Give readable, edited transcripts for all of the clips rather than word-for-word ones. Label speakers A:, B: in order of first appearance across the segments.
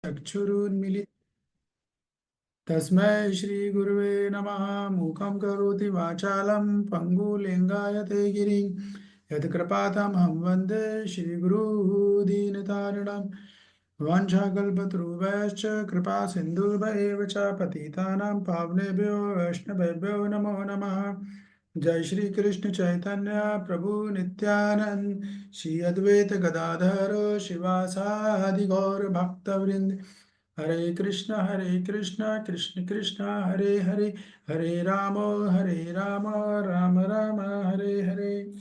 A: चक्षुरुन्मीलितं तस्मै श्रीगुरुवे नमः। मूकं करोति वाचालं पङ्गुलिङ्गायते गिरिं यत्कृपातमहं वन्दे श्रीगुरुदीनतारिणं। वाञ्छाकल्पतरुभ्यश्च कृपा सिन्धुभ्यैव च पतितानां पावनेभ्यो वैष्णवेभ्यो नमो नमः। जय श्री कृष्ण चैतन्य प्रभु नित्यानंद श्री अद्वैत गदाधर शिवासादि गौर भक्तवृंद। हरे कृष्ण कृष्ण कृष्ण हरे हरे, हरे राम राम राम हरे हरे।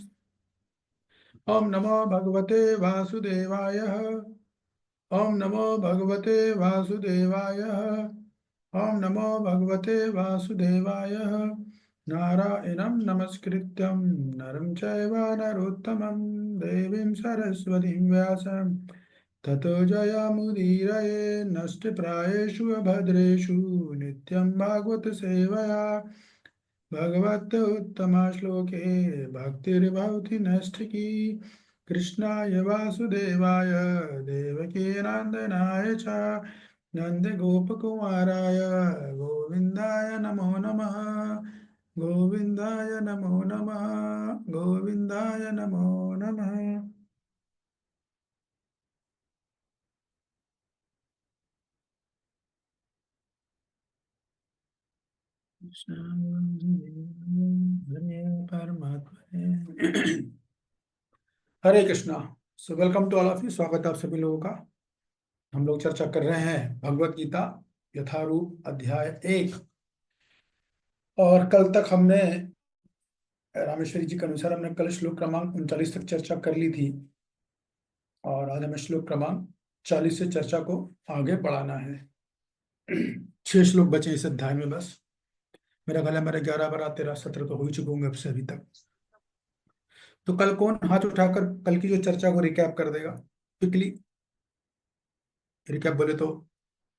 A: ओम नमो भगवते वासुदेवाय। ओम नमो भगवते वासुदेवाय। ओम नमो भगवते वासुदेवाय। नारायणं नमस्कृत्यं नरं चैव नरोत्तमं देवीं सरस्वतीं व्यासं ततो जयमुदीरये। नष्टप्रायेषु अभद्रेषु नित्यं भागवत सेवया भगवत उत्तम श्लोके भक्तिर्भवति नष्टिकी। कृष्णाय वासुदेवाय देवकी नंदनाय च नन्दगोपकुमाराय गोविन्दाय नमो नमः। गोविन्दाय नमो नमः। गोविन्दाय नमो नमः। हरे परमात्मा। Hare Krishna. So welcome to all of you. स्वागत है आप सभी लोगों का। हम लोग चर्चा कर रहे हैं भगवत गीता यथारूप अध्याय 1। और कल तक हमने रामेश्वरी जी के अनुसार हमने कल श्लोक क्रमांक 39 तक चर्चा कर ली थी। और आज हमें श्लोक क्रमांक 40 से चर्चा को आगे बढ़ाना है। 6 श्लोक बचे इस अध्याय में बस। मेरा ख्याल है मेरे 11 12 13 17 तो हो ही चुके होंगे अब से अभी तक। तो कल कौन हाथ उठाकर कल की जो चर्चा को रिकैप कर देगा क्विकली। रिकैप बोले तो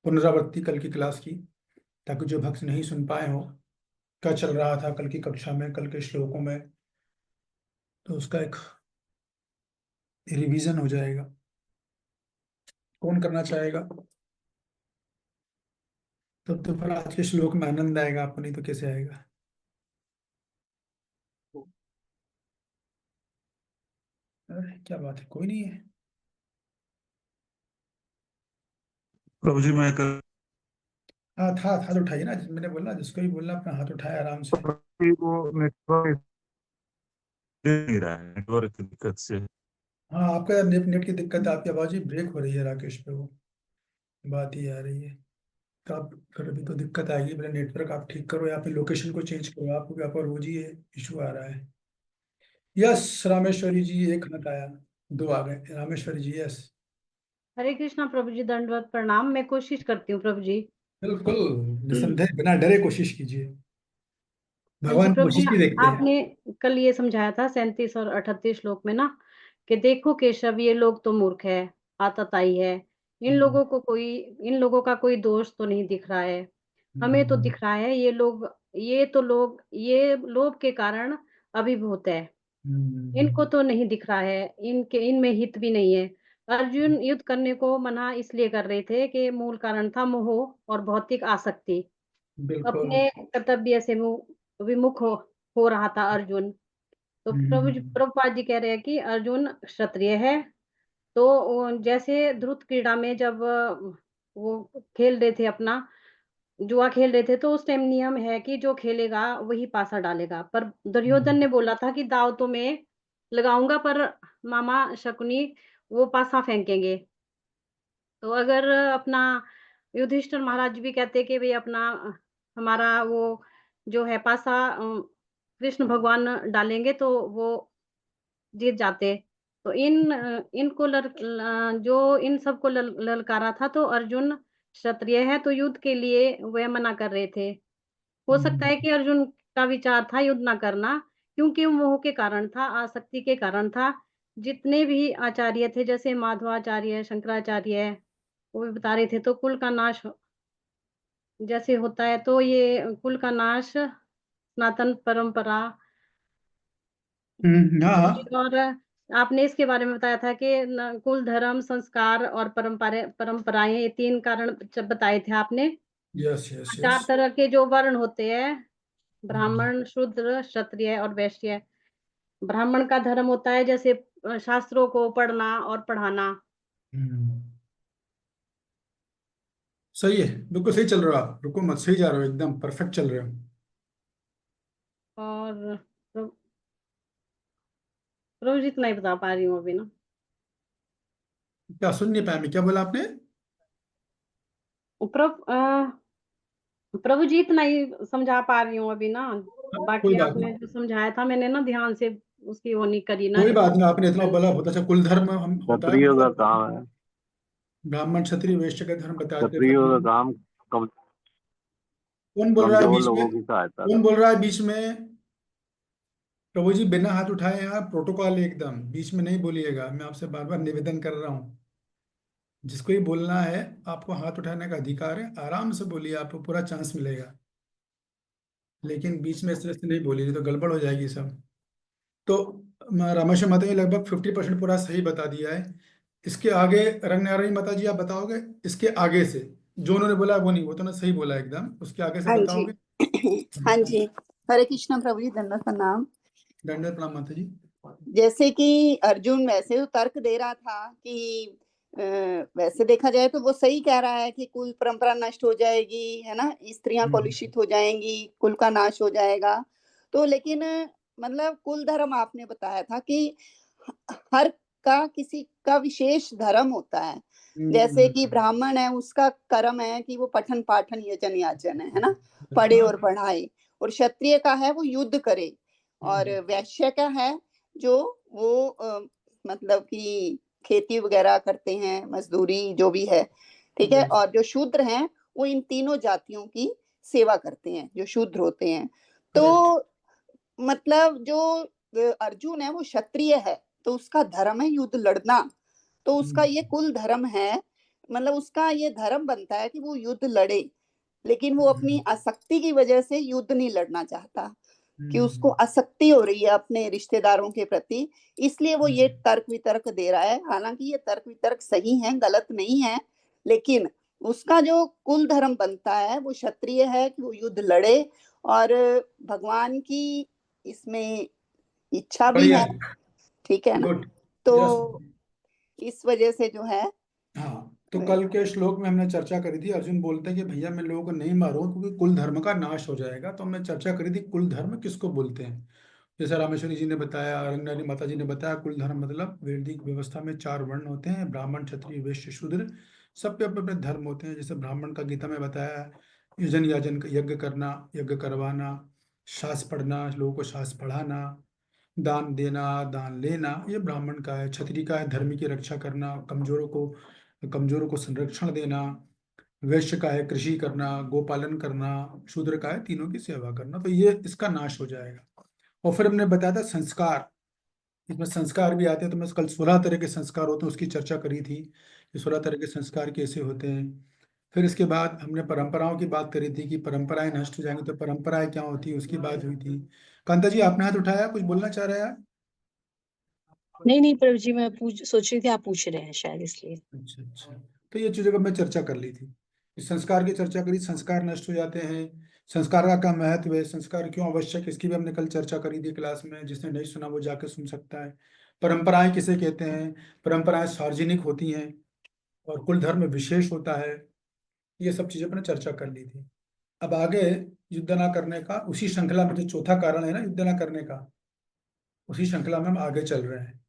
A: पुनरावृत्ति कल की क्लास की, ताकि जो भक्त नहीं सुन पाए हो क्या चल रहा था कल की कक्षा में, कल के श्लोकों में, तो उसका एक रिवीजन हो जाएगा। कौन करना चाहेगा? तब तो फिर आज के श्लोक में आनंद आएगा आपको, नहीं तो कैसे आएगा। अरे क्या बात है, कोई नहीं है।
B: प्रभु जी मैं कर
A: हाथ हाथ हाथ उठाइए ना, मैंने बोला जिसको भी बोलना अपना हाथ उठाए आराम से।
B: वो नेटवर्क नहीं रहा है, नेटवर्क की दिक्कत से।
A: हाँ, आपका नेट नेट की दिक्कत है, आपकी आवाज ही ब्रेक हो रही है राकेश पे, वो बात ही आ रही है। तो आप फिर अभी तो दिक्कत आएगी। मेरा नेटवर्क आप ठीक करो या फिर लोकेशन को चेंज करो, आपको यहाँ पर रोज ही इशू आ रहा है। यस रामेश्वरी जी, एक हाथ आया, 2 आ गए। रामेश्वरी जी यस।
C: हरे कृष्णा प्रभु जी, दंडवत प्रणाम। मैं कोशिश करती हूँ प्रभु जी।
A: बिल्कुल निसंदेह, बिना डरे कोशिश कीजिए।
C: हाँ जी
A: भगवान
C: प्रभु जी,
A: कोशिश ही देखते हैं।
C: आपने कल ये समझाया था 37 और 38 श्लोक में ना, कि देखो केशव, ये लोग तो मूर्ख है, आतताई है।
A: हम्म,
C: इन लोगों का कोई दोष तो नहीं दिख रहा है। हमें तो
A: हम्म,
C: दिख रहा है ये लोभ के कारण अभिभूत है। इनको
A: हम्म,
C: तो नहीं दिख रहा है, इनमें हित भी नहीं है। अर्जुन युद्ध करने को मना इसलिए कर रहे थे कि मूल कारण था मोह और भौतिक आसक्ति।
A: बिल्कुल।
C: अपने कर्तव्य से विमुख हो रहा था अर्जुन। तो
A: हम्म,
C: प्रभुपाद जी कह रहे हैं कि अर्जुन क्षत्रिय है। तो जैसे ध्रुव क्रीड़ा में जब वो खेल रहे थे, अपना जुआ खेल रहे थे, तो उस टाइम नियम है कि जो खेलेगा वही पासा डालेगा। पर दुर्योधन ने बोला था कि दाव तो मैं लगाऊंगा, पर मामा शकुनी वो पासा फेंकेंगे। तो अगर अपना युधिष्ठिर महाराज भी कहते कि भाई अपना हमारा वो जो है पासा कृष्ण भगवान डालेंगे, तो वो जीत जाते। तो जो इन सबको ललकारा था, तो अर्जुन क्षत्रिय है तो युद्ध के लिए वह मना कर रहे थे। हो सकता है
A: हम्म,
C: कि अर्जुन का विचार था युद्ध ना करना, क्योंकि वो मोह के कारण था, आसक्ति के कारण था। जितने भी आचार्य थे, जैसे माधवाचार्य, शंकराचार्य, वो भी बता रहे थे, तो कुल का नाश जैसे होता है, तो ये कुल का नाश सनातन परंपरा
A: हाँ हाँ।
C: और आपने इसके बारे में बताया था कि कुल, धर्म, संस्कार और परंपराएँ, ये 3 कारण जब बताए थे आपने।
A: Yes yes yes.
C: 4 तरह के जो वर्ण होते हैं, ब्राह्मण, शूद्र, क्षत्रिय और वैश्य। ब्राह्मण का धर्म होता है जैसे शास्त्रों को पढ़ना और पढ़ाना।
A: हम्म, सही है, बिल्कुल सही चल रहे हो आप, रुको मत, सही जा रहे हो, एकदम परफेक्ट चल रहे हो।
C: और प्र प्रभु जी, इतना ही बता पा रही हूँ अभी ना।
A: क्या सुन नहीं पाया मैं, क्या बोला आपने?
C: प्रभ अ, प्रभु जी, इतना ही समझा पा रही हूँ अभी ना।
A: हाँ, कोई
C: बाकी
A: बात
C: आपने
A: नहीं,
C: जो समझाया था, मैंने ना ध्यान से उसकी वो नहीं करी ना।
A: कोई बात नहीं, आपने इतना बोला बहुत अच्छा। कुल धर्म हम बताया
B: क्षत्रियो का
A: मतलब,
B: काम है,
A: ब्राह्मण क्षत्रिय वैश्य का धर्म बताते थे
B: क्षत्रियो का
A: फिर।
B: काम कम,
A: कौन बोल रहा है
B: कमजोर
A: बीच में?
B: लोगों की सहायता
A: कौन
B: करना।
A: बोल रहा है बीच में? प्रभु जी बिना हाथ उठाए, यहाँ प्रोटोकॉल है एकदम, बीच में नहीं बोलिएगा, मैं आपसे बार बार निवेदन कर रहा हूँ। जिसको ही बोलना है, आपको हाथ उठाने का अधिकार है, आराम से बोलिए, आपको पूरा चांस मिलेगा। लेकिन बीच में इस तरह से नहीं बोलिए, तो गड़बड़ हो जाएगी सब। तो रामेश्वर माता जी लगभग 50% पूरा सही बता दिया है। इसके आगे रंग नारायणी माता जी आप बताओगे, इसके आगे से जो उन्होंने बोला वो नहीं, वो तो ना सही बोला एकदम, उसके आगे से
D: हाँ जी।
A: बताओगे।
D: हाँ जी। हरे कृष्ण प्रभु जी, दंडवत प्रणाम।
A: दंडवत प्रणाम माता जी।
D: जैसे कि अर्जुन वैसे तो तर्क दे रहा था कि वैसे देखा जाए तो वो सही कह रहा है कि कुल परंपरा नष्ट हो जाएगी, है ना, स्त्रियां
A: हम्म,
D: कलुषित हो जाएंगी, कुल का नाश हो जाएगा। तो लेकिन मतलब कुल धर्म आपने बताया था कि हर का किसी का विशेष धर्म होता है। जैसे कि
A: हम्म,
D: ब्राह्मण है, उसका कर्म है कि वो पठन पाठन यजन याचन है ना,
A: बस
D: पढ़े
A: हाँ।
D: और पढ़ाए। और क्षत्रिय का है वो युद्ध करे। और
A: हम्म,
D: वैश्य का है जो वो मतलब कि खेती वगैरह करते हैं, मजदूरी जो भी है, ठीक है।
A: यस,
D: और जो शूद्र हैं वो इन तीनों जातियों की सेवा करते हैं, जो शूद्र होते हैं। तो
A: करेक्ट।
D: मतलब जो अर्जुन है वो क्षत्रिय है, तो उसका धर्म है युद्ध लड़ना। तो उसका ये कुल धर्म है, मतलब उसका ये धर्म बनता है कि वो युद्ध लड़े। लेकिन वो अपनी आसक्ति की वजह से युद्ध नहीं लड़ना चाहता, कि उसको आसक्ति हो रही है अपने रिश्तेदारों के प्रति, इसलिए वो ये तर्क वितर्क दे रहा है। हालांकि ये तर्क वितर्क सही है, गलत नहीं है। लेकिन उसका जो कुल धर्म बनता है वो क्षत्रिय है कि वो युद्ध लड़े। और भगवान की इसमें इच्छा भी
A: बढ़िया
D: है,
A: है।
D: ठीक है ना।
A: गुड।
D: तो
A: यस।
D: इस वजह से जो है
A: हाँ, तो कल के श्लोक में हमने चर्चा करी थी, अर्जुन बोलते हैं कि भैया मैं लोगों को नहीं मारूंगा क्योंकि कुल धर्म का नाश हो जाएगा। तो हमने चर्चा करी थी कुल धर्म किसको बोलते हैं। जैसे रामेश्वरी जी ने बताया, रंगनारी माता जी ने बताया, कुल धर्म मतलब वैदिक व्यवस्था में 4 वर्ण होते हैं, ब्राह्मण क्षत्रिय वैश्य शूद्र। सब पे अपने अपने धर्म होते हैं। जैसे ब्राह्मण का गीता में बताया, यजन याजन यज्ञ करना, यज्ञ करवाना, शास्त्र पढ़ना, लोगों को शास्त्र पढ़ाना, दान देना, दान लेना, ये ब्राह्मण का है। क्षत्रिय का है धर्म की रक्षा करना, कमजोरों को संरक्षण देना। वैश्य का है कृषि करना, गोपालन करना। शूद्र का है तीनों की सेवा करना। तो ये इसका नाश हो जाएगा। और फिर हमने बताया था संस्कार, इसमें संस्कार भी आते हैं। तो मैं कल 16 तरह के संस्कार होते हैं उसकी चर्चा करी थी कि 16 तरह के संस्कार कैसे होते हैं। फिर इसके बाद हमने परंपराओं की बात करी थी कि परंपराएं नष्ट हो जाएंगी, तो परंपराएं क्या होती है उसकी बात हुई थी। कांता जी आपने हाथ उठाया, कुछ बोलना चाह रहे हैं?
E: नहीं नहीं प्रभु जी, मैं पूछ सोच रही थी आप पूछ रहे हैं शायद इसलिए।
A: अच्छा अच्छा। तो ये चीज़ों का मैं चर्चा कर ली थी, इस संस्कार की चर्चा करी, संस्कार नष्ट हो जाते हैं, संस्कार का क्या महत्व है, संस्कार क्यों आवश्यक, इसकी भी हमने कल चर्चा करी थी क्लास में। जिसने नहीं सुना वो जाके सुन सकता है। परंपराएं किसे कहते हैं? परंपराएं सार्वजनिक होती हैं और कुल धर्म विशेष होता है। ये सब चीज़ें मैंने चर्चा कर ली थी। अब आगे युद्ध ना करने का, उसी श्रृंखला में जो चौथा कारण है ना युद्ध ना करने का, उसी श्रृंखला में हम आगे चल रहे हैं।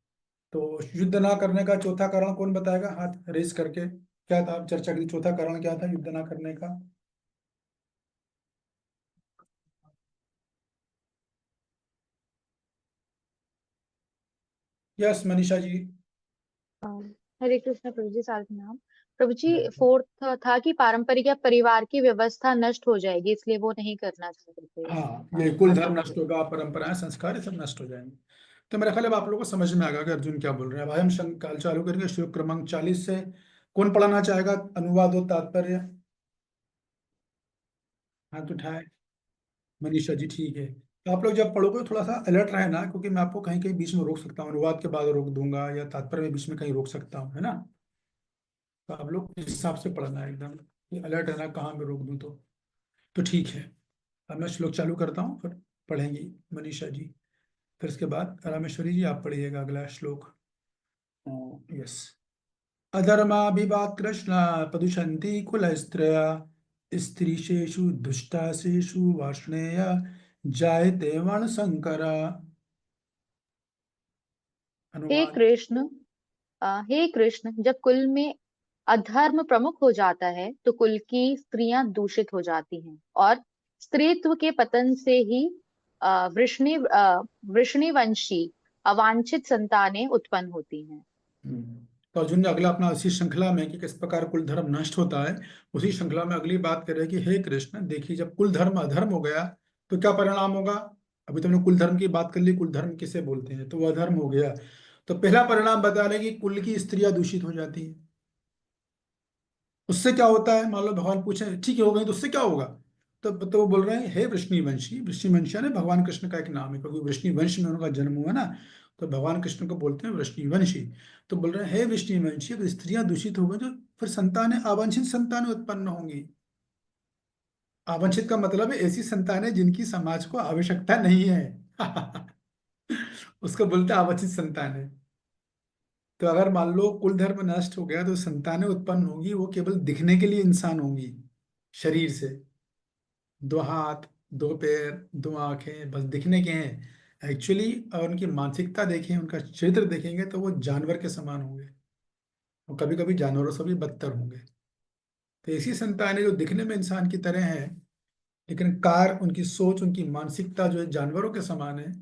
A: तो युद्ध ना करने का चौथा कारण कौन बताएगा, हाथ रेस करके? क्या था आप चर्चा की, चौथा कारण क्या था युद्ध ना करने का? यस मनीषा जी।
F: अम, हरे कृष्ण प्रभु जी, साथ नाम प्रभु जी। फोर्थ था कि पारंपरिक या परिवार की व्यवस्था नष्ट हो जाएगी, इसलिए वो नहीं करना चाहते थे।
A: हाँ, ये कुल धर्म
F: अर्जुन
A: नष्ट
F: को।
A: होगा, परंपराएं संस्कार ये सब नष्ट हो जाएंगे। तो मेरा ख्याल है अब आप लोगों को समझ में आ गया कि अर्जुन क्या बोल रहे हैं। अब हम काल चालू करेंगे श्लोक क्रमांक 40 से। कौन पढ़ाना चाहेगा अनुवाद और तात्पर्य? हाथ उठाए। मनीषा जी ठीक है। तो आप लोग जब पढ़ोगे थोड़ा सा अलर्ट रहे ना, क्योंकि मैं आपको कहीं कहीं बीच में रोक सकता हूँ, अनुवाद के बाद रोक दूंगा, या तात्पर्य में बीच में कहीं रोक सकता हूँ, है ना। तो आप लोग इस हिसाब से पढ़ना है एकदम, कि अलर्ट रहना कहाँ में रोक दूँ तो ठीक है। अब मैं श्लोक चालू करता हूँ, फिर पढ़ेंगी मनीषा जी, फिर इसके बाद रामेश्वरी जी आप पढ़िएगा अगला श्लोक। यस। अधर्माभिवाद कृष्ण प्रदुषन्ति कुलस्त्रया स्त्रीशेषु दुष्टासेषु वार्ष्णेय जायते वर्णशंकर।
F: हे
A: अनुवाद।
F: कृष्ण हे कृष्ण, जब कुल में अधर्म प्रमुख हो जाता है तो कुल की स्त्रियां दूषित हो जाती हैं और स्त्रीत्व के पतन से ही वृष्णिवंशी अवांछित संतानें उत्पन्न होती हैं।
A: तो अर्जुन ने अगला अपना उसी श्रृंखला में कि किस प्रकार कुल धर्म नष्ट होता है, उसी श्रृंखला में अगली बात कर रहे हैं कि हे कृष्ण देखिए, जब कुल धर्म अधर्म हो गया तो क्या परिणाम होगा। अभी तुमने कुल धर्म की बात कर ली, कुल धर्म किसे बोलते हैं, तो वह अधर्म हो गया। तो पहला परिणाम बता रहे हैं कि कुल की स्त्रियां दूषित हो जाती हैं। उससे क्या होता है, मान लो भगवान पूछे ठीक है हो गई तो उससे क्या होगा। तो वो बोल रहे हैं हे वृष्णिवंशी, वृष्णिवंशी ने भगवान कृष्ण का एक नाम है, क्योंकि वृष्णिवंश में उनका जन्म हुआ ना, तो भगवान कृष्ण को बोलते हैं वृष्णिवंशी। तो बोल रहे हैं हे वृष्णिवंशी, अगर स्त्रियां दूषित हो गई तो फिर संतानें, अवांछित संतानें उत्पन्न होंगी। अवांछित का मतलब है ऐसी संतानें जिनकी समाज को आवश्यकता नहीं है। उसको बोलते हैं अवांछित संतानें। तो अगर मान लो कुल धर्म नष्ट हो गया तो संतानें उत्पन्न होंगी, वो केवल दिखने के लिए इंसान होंगी, शरीर से, दो हाथ, दो पैर, दो आंखें, बस दिखने के हैं। एक्चुअली और उनकी मानसिकता देखें, उनका चरित्र देखेंगे तो वो जानवर के समान होंगे, और कभी कभी जानवरों से भी बदतर होंगे। तो ऐसी संतानें जो दिखने में इंसान की तरह है, लेकिन कार उनकी सोच, उनकी मानसिकता जो है जानवरों के समान है,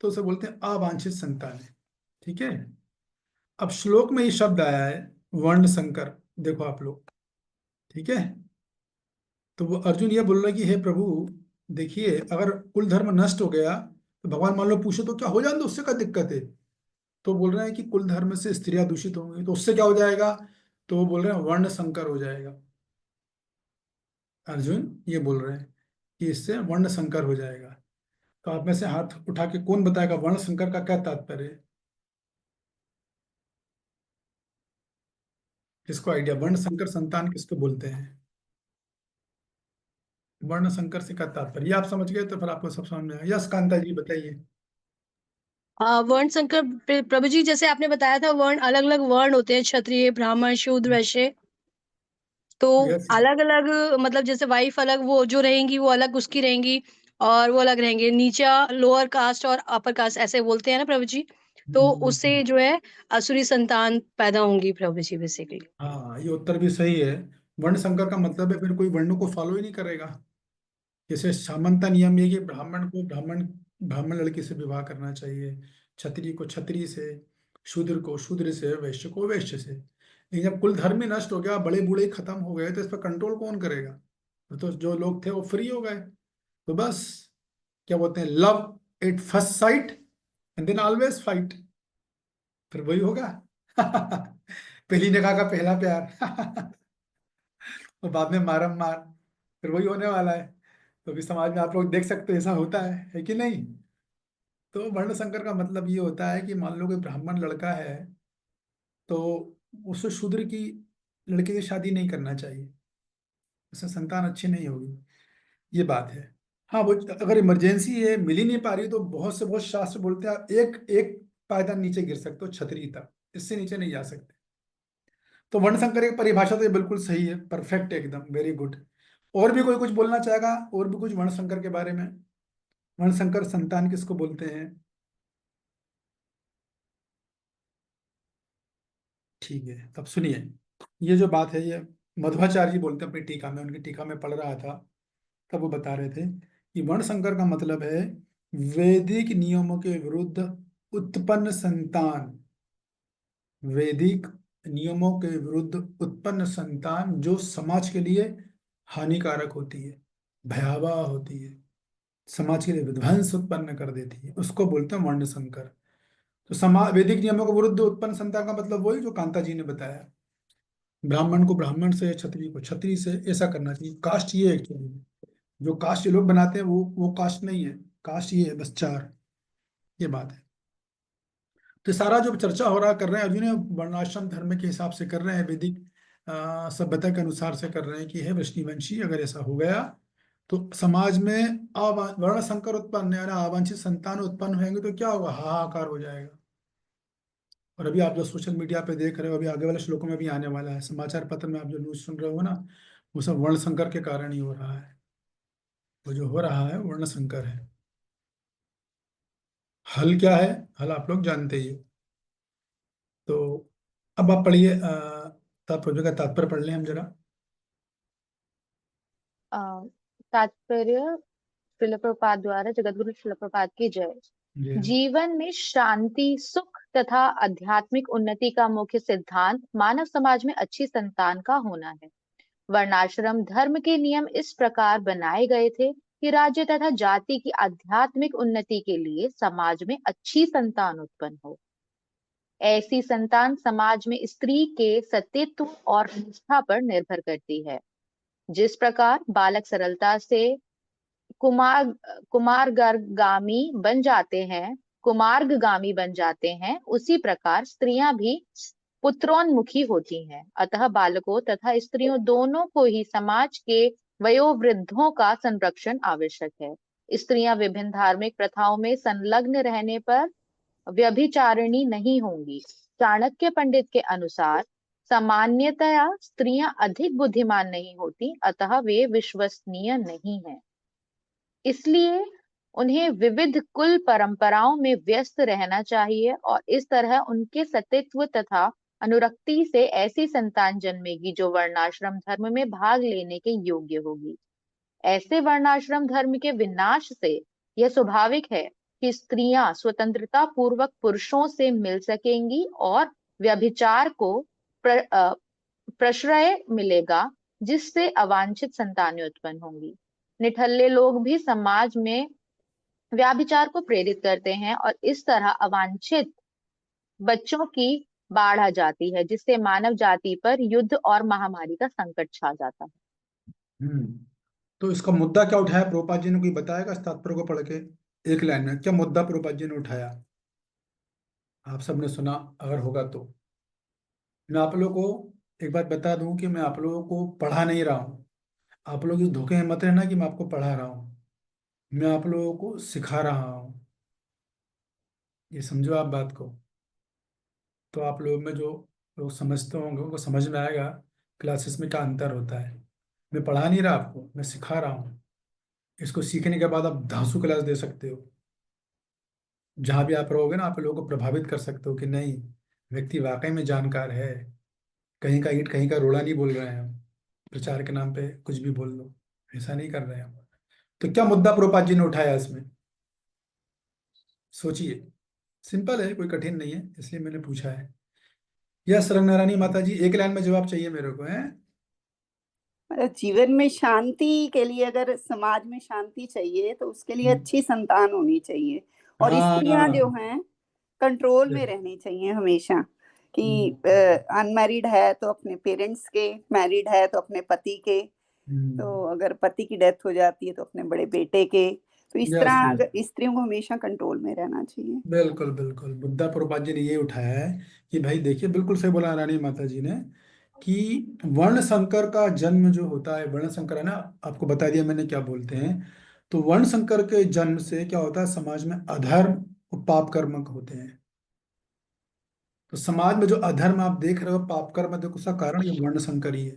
A: तो उसे बोलते हैं अवांछित संतानें। ठीक है। अब श्लोक में ये शब्द आया है वर्ण संकर, देखो आप लोग, ठीक है। तो वो अर्जुन ये बोल रहा है कि हे प्रभु देखिए, अगर कुल धर्म नष्ट हो गया तो भगवान मान लो पूछे तो क्या हो जाए, तो उससे क्या दिक्कत है। तो बोल रहे हैं कि कुल धर्म से स्त्रियां दूषित होंगी तो उससे क्या हो जाएगा, तो वो बोल रहे हैं वर्ण संकर हो जाएगा। अर्जुन ये बोल रहे हैं कि इससे वर्ण संकर हो जाएगा। तो आप में से हाथ उठा के कौन बताएगा वर्ण संकर का क्या तात्पर्य है। किसको आइडिया, वर्ण संकर संतान किसको बोलते हैं। वर्ण संकर से क्या तात्पर्य, ये आप समझ गए तो फिर आपको सब समझ में आएगा। यस कांता जी बताइए।
E: वर्ण संकर प्रभु जी, जैसे आपने बताया था वर्ण, अलग अलग वर्ण होते हैं, क्षत्रिय ब्राह्मण शूद्र वैश्य। तो
A: यस।
E: अलग अलग, मतलब जैसे वाइफ अलग वो जो रहेंगी वो अलग उसकी रहेंगी, और वो अलग रहेंगे, नीचा लोअर कास्ट और अपर कास्ट ऐसे बोलते हैं ना प्रभु जी। तो उससे जो है असुरी संतान पैदा होंगी प्रभु जी बेसिकली।
A: हाँ ये उत्तर भी सही है। वर्ण संकर का मतलब है फिर कोई वर्ण को फॉलो ही नहीं करेगा। जैसे सामंता नियम ये कि ब्राह्मण को ब्राह्मण ब्राह्मण लड़की से विवाह करना चाहिए, क्षत्रिय को क्षत्रिय से, शूद्र को शूद्र से, वैश्य को वैश्य से। लेकिन जब कुल धर्म ही नष्ट हो गया, बड़े बूढ़े खत्म हो गए, तो इस पर कंट्रोल कौन करेगा। तो जो लोग थे वो फ्री हो गए। तो बस क्या बोलते हैं, love at first sight and then always fight, फिर वही होगा। पहली निगाह का पहला प्यार। और बाद में मारम मार, फिर वही होने वाला है। तो अभी समाज में आप लोग देख सकते हैं ऐसा होता है कि नहीं। तो वर्ण संकर का मतलब ये होता है कि मान लो कोई ब्राह्मण लड़का है, तो उससे शूद्र की लड़के की शादी नहीं करना चाहिए, उससे संतान अच्छी नहीं होगी, ये बात है। हाँ वो अगर इमरजेंसी है, मिल ही नहीं पा रही, तो बहुत से बहुत शास्त्र बोलते हैं आप एक एक पायदान नीचे गिर सकते हो, छतरी तक, इससे नीचे नहीं जा सकते। तो वर्ण संकर की परिभाषा तो ये बिल्कुल सही है, परफेक्ट एकदम, वेरी गुड। और भी कोई कुछ बोलना चाहेगा, और भी कुछ वर्ण संकर के बारे में, वर्ण संकर संतान किसको बोलते हैं। ठीक है तब सुनिए, ये जो बात है ये मध्वाचार्य जी बोलते हैं अपनी टीका में, उनकी टीका में पढ़ रहा था, तब वो बता रहे थे कि वर्ण संकर का मतलब है वैदिक नियमों के विरुद्ध उत्पन्न संतान, वैदिक नियमों के विरुद्ध उत्पन्न संतान जो समाज के लिए हानिकारक होती है, भयावह होती है, समाज के लिए विध्वंस उत्पन्न कर देती है, उसको बोलते हैं वर्ण संकर। तो समाज वैदिक नियमों के विरुद्ध उत्पन्न संतान का मतलब वही जो कांता जी ने बताया, ब्राह्मण को ब्राह्मण से, क्षत्रिय को क्षत्रिय से, ऐसा करना चाहिए। कास्ट ये एक्चुअली जो कास्ट ये लोग बनाते हैं वो कास्ट नहीं है, कास्ट ये है बस 4, ये बात है। तो सारा जो चर्चा हो रहा कर रहे हैं अर्जुन ने वर्णाश्रम धर्म के हिसाब से कर रहे हैं, वैदिक सभ्यता के अनुसार से कर रहे हैं कि हे वृष्णिवंशी, अगर ऐसा हो गया तो समाज में वर्ण संकर उत्पन्न यानी अवांछित संतान उत्पन्न होंगे तो क्या होगा, हाहाकार हो जाएगा। और अभी आप जो सोशल मीडिया पे देख रहे हो, अभी आगे वाले श्लोकों में भी आने वाला है, समाचार पत्र में आप जो न्यूज सुन रहे हो ना, वो सब वर्ण संकर के कारण ही हो रहा है। वो जो हो रहा है वर्ण संकर है। हल क्या है, हल आप लोग जानते ही हो। तो अब आप पढ़िए, तात्पर्य का तात्पर्य पढ़ लें हम जरा।
F: तात्पर्य श्रील प्रभुपाद द्वारा, जगतगुरु श्रील प्रभुपाद की जय।
A: जी हाँ।
F: जीवन में शांति, सुख तथा आध्यात्मिक उन्नति का मुख्य सिद्धांत मानव समाज में अच्छी संतान का होना है। वर्णाश्रम धर्म के नियम इस प्रकार बनाए गए थे कि राज्य तथा जाति की आध्यात्मिक उन्नति के लिए समाज में अच्छी संतान उत्पन्न हो। ऐसी संतान समाज में स्त्री के सतीत्व और निष्ठा पर निर्भर करती है। जिस प्रकार बालक सरलता से कुमारगामी बन जाते हैं, उसी प्रकार स्त्रियां भी पुत्रोन्मुखी होती हैं। अतः बालकों तथा स्त्रियों दोनों को ही समाज के वयोवृद्धों का संरक्षण आवश्यक है। स्त्रियां विभिन्न धार्मिक प्रथाओं में संलग्न रहने पर व्यभिचारिणी नहीं होंगी। चाणक्य पंडित के अनुसार सामान्यतया स्त्रियां अधिक बुद्धिमान नहीं होती, अतः वे विश्वसनीय नहीं हैं। इसलिए उन्हें विविध कुल परंपराओं में व्यस्त रहना चाहिए और इस तरह उनके सतीत्व तथा अनुरक्ति से ऐसी संतान जन्मेगी जो वर्णाश्रम धर्म में भाग लेने के योग्य होगी। ऐसे वर्णाश्रम धर्म के विनाश से यह स्वाभाविक है कि स्त्रियां स्वतंत्रता पूर्वक पुरुषों से मिल सकेंगी और व्यभिचार को प्रश्रय मिलेगा, जिससे अवांछित संतानें उत्पन्न होंगी। निठल्ले लोग भी समाज में व्यभिचार को प्रेरित करते हैं और इस तरह अवांछित बच्चों की बाढ़ आ जाती है, जिससे मानव जाति पर युद्ध और महामारी का संकट छा जाता है।
A: तो इसका मुद्दा क्या उठाया प्रभुपाद जी ने, कोई बताएगा इस तात्पर्य को पढ़ के एक लाइन में, क्या मुद्दा प्रभुपाद जी ने उठाया? आप सबने सुना, अगर होगा तो मैं आप लोगों को एक बात बता दूं कि मैं आप लोगों को पढ़ा नहीं रहा हूं। आप लोग इस धोखे में मत रहना कि मैं आपको पढ़ा रहा हूं, मैं आप लोगों को सिखा रहा हूं। ये समझो आप बात को। तो आप लोग में जो लोग समझते होंगे उनको समझ में आएगा क्लासेस में क्या अंतर होता है। मैं पढ़ा नहीं रहा आपको, मैं सिखा रहा हूँ। इसको सीखने के बाद आप धांसू क्लास दे सकते हो। जहाँ भी आप रहोगे ना, आप लोगों को प्रभावित कर सकते हो कि नहीं, व्यक्ति वाकई में जानकार है, कहीं का ईंट कहीं का रोड़ा नहीं बोल रहे हैं हम, प्रचार के नाम पे कुछ भी बोल लो, ऐसा नहीं कर रहे हैं हम। तो क्या मुद्दा प्रभुपाद जी ने उठाया इसमें, सोचिए। सिंपल है, कोई कठिन नहीं है, इसलिए मैंने पूछा है। यस रंगनारायणी माता जी, एक लाइन में जवाब चाहिए मेरे को, है?
D: मतलब जीवन में शांति के लिए, अगर समाज में शांति चाहिए तो उसके लिए अच्छी संतान होनी चाहिए। और स्त्रियां जो हैं कंट्रोल में रहनी चाहिए हमेशा, कि अनमैरिड है तो अपने पेरेंट्स के, मैरिड है तो अपने पति के, तो अगर पति की डेथ हो जाती है तो अपने बड़े बेटे के। तो इस तरह स्त्रियों को हमेशा कंट्रोल में रहना चाहिए।
A: बिल्कुल बिल्कुल, बुद्धा प्रभुपाद जी ने ये उठाया है कि भाई देखिए, बिल्कुल सही बोला रानी माता जी ने कि वर्ण संकर का जन्म जो होता है, वर्ण संकर है ना, आपको बता दिया मैंने क्या बोलते हैं। तो वर्ण संकर के जन्म से क्या होता है, समाज में अधर्म और पाप कर्म होते हैं। तो समाज में जो अधर्म आप देख रहे हो, पाप कर्म, देखो उसका कारण ये वर्ण संकर ही है।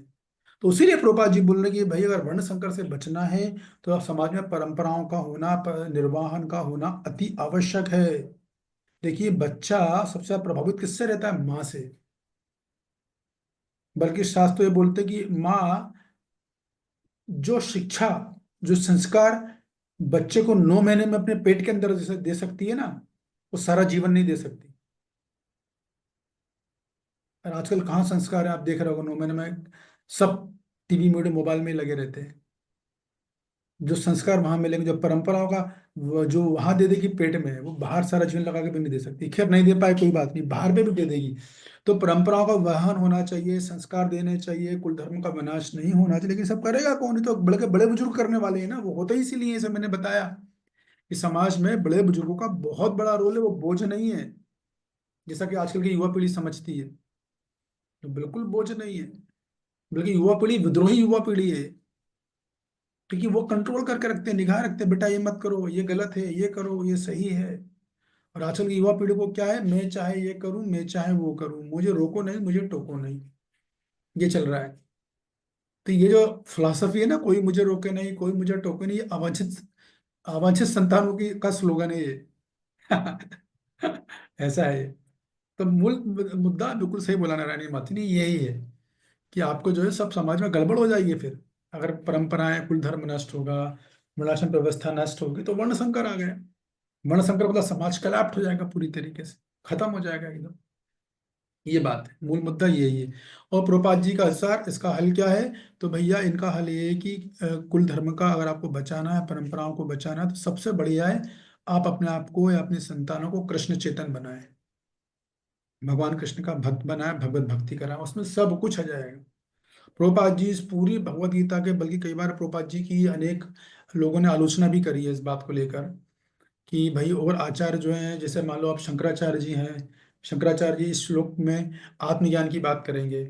A: तो इसीलिए प्रभुपाद जी बोल रहे कि भाई अगर वर्ण संकर से बचना है तो समाज में परंपराओं का होना, निर्वाहन का होना अति आवश्यक है। देखिए, बच्चा सबसे ज्यादा प्रभावित किससे रहता है? माँ से। बल्कि शास्त्र ये बोलते कि माँ जो शिक्षा, जो संस्कार बच्चे को 9 महीने में अपने पेट के अंदर दे सकती है ना, वो सारा जीवन नहीं दे सकती। और आजकल कहाँ संस्कार है, आप देख रहे हो 9 महीने में सब टीवी मोबाइल में लगे रहते हैं। जो संस्कार वहां मिलेंगे, जो परंपराओं का जो वहां दे देगी पेट में, वो बाहर सारा जीवन लगा के भी नहीं दे सकती। खैर नहीं दे पाए कोई बात नहीं, बाहर पे भी दे देगी। तो परंपराओं का वहन होना चाहिए, संस्कार देने चाहिए, कुल धर्म का विनाश नहीं होना चाहिए। लेकिन सब करेगा कौन? तो बड़े बड़े बुजुर्ग करने वाले हैं ना, वो होते ही इसीलिए सब मैंने बताया कि समाज में बड़े बुजुर्गों का बहुत बड़ा रोल है, वो बोझ नहीं है जैसा कि आजकल की युवा पीढ़ी समझती है। तो बिल्कुल बोझ नहीं है, बल्कि युवा पीढ़ी विद्रोही युवा पीढ़ी है, क्योंकि वो कंट्रोल करके रखते हैं, निगाह रखते हैं, बेटा ये मत करो, ये गलत है, ये करो, ये सही है। और आजकल की युवा पीढ़ी को क्या है, मैं चाहे ये करूं, मैं चाहे वो करूं, मुझे रोको नहीं, मुझे टोको नहीं, ये चल रहा है। तो ये जो फिलॉसफी है ना, कोई मुझे रोके नहीं, कोई मुझे टोके नहीं, ये अवांछित अवांछित संतानों की का स्लोगन है ये। ऐसा है ये। तो मूल मुद्दा बिल्कुल सही बोला नारायणी माथी ने, यही है कि आपको जो है सब समाज में गड़बड़ हो जाएगी फिर। अगर परंपराएं, कुल धर्म नष्ट होगा, वर्णाश्रम व्यवस्था नष्ट होगी, तो वर्ण संकर आ गया। वर्ण संकर मतलब समाज कलैप्ट हो जाएगा, पूरी तरीके से खत्म हो जाएगा एकदम। ये बात है, मूल मुद्दा यही है। और प्रोपात जी का अनुसार इसका हल क्या है? तो भैया इनका हल ये है कि कुल धर्म का अगर आपको बचाना है, परंपराओं को बचाना है, तो सबसे बढ़िया है आप अपने आप को या अपनी संतानों को कृष्ण चेतन बनाए, भगवान कृष्ण का भक्त बनाए, भगवत भक्ति कराए, उसमें सब कुछ आ जाएगा। प्रभुपाद जी इस पूरी भगवत गीता के, बल्कि कई बार प्रभुपाद जी की अनेक लोगों ने आलोचना भी करी है इस बात को लेकर कि भाई, और आचार्य जो हैं, जैसे मान लो आप शंकराचार्य जी हैं, शंकराचार्य जी इस श्लोक में आत्मज्ञान की बात करेंगे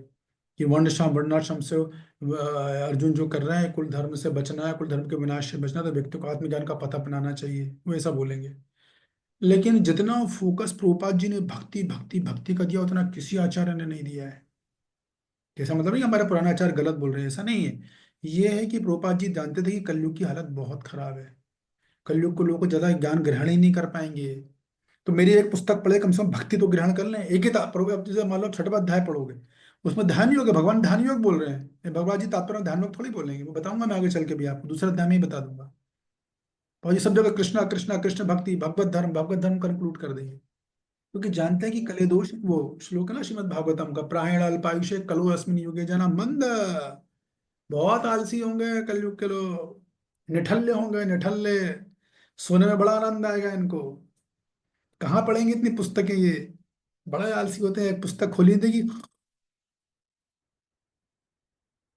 A: कि वर्णाश्रम वर्णाश्रम से अर्जुन जो कर रहे हैं, कुल धर्म से बचना है, कुल धर्म के विनाश से बचना, तो व्यक्ति को आत्मज्ञान का पथ अपनाना चाहिए, वो ऐसा बोलेंगे। लेकिन जितना फोकस प्रभुपाद जी ने भक्ति भक्ति भक्ति का दिया, उतना किसी आचार्य ने नहीं दिया है। ऐसा मतलब नहीं कि हमारे पुराने आचार्य गलत बोल रहे हैं, ऐसा नहीं है। ये है कि प्रभुपाद जी जानते थे कि कलयुग की हालत बहुत खराब है, कलयुग को लोगों को ज्यादा ज्ञान ग्रहण ही नहीं कर पाएंगे। तो मेरी एक पुस्तक पढ़े, कम से कम भक्ति तो ग्रहण कर लें, एक ही पढ़ोगे। अब जैसे मान लो छठवां अध्याय पढ़ोगे, उसमें ध्यान योग है, भगवान ध्यान योग बोल रहे हैं। ये भगवान जी तात्पर्य में ध्यान योग थोड़ी बोलेंगे, वो बताऊंगा मैं आगे चल के भी, आपको दूसरे अध्याय में ही बता दूंगा। और ये सब जगह कृष्णा कृष्णा कृष्ण भक्ति, भगवत धर्म कंक्लूड कर देंगे, क्योंकि जानते हैं कि कले दोष, वो श्लोक है ना श्रीमद् भागवतम का, प्रायण अल्पायुषे कलो अस्मिन युगे जना मंद। बहुत आलसी होंगे कलयुग के लोग, निठल्ले होंगे, निठल्ले। सोने में बड़ा आनंद आएगा इनको, कहाँ पढ़ेंगे इतनी पुस्तकें ये, बड़े आलसी होते हैं। एक पुस्तक खोली देगी,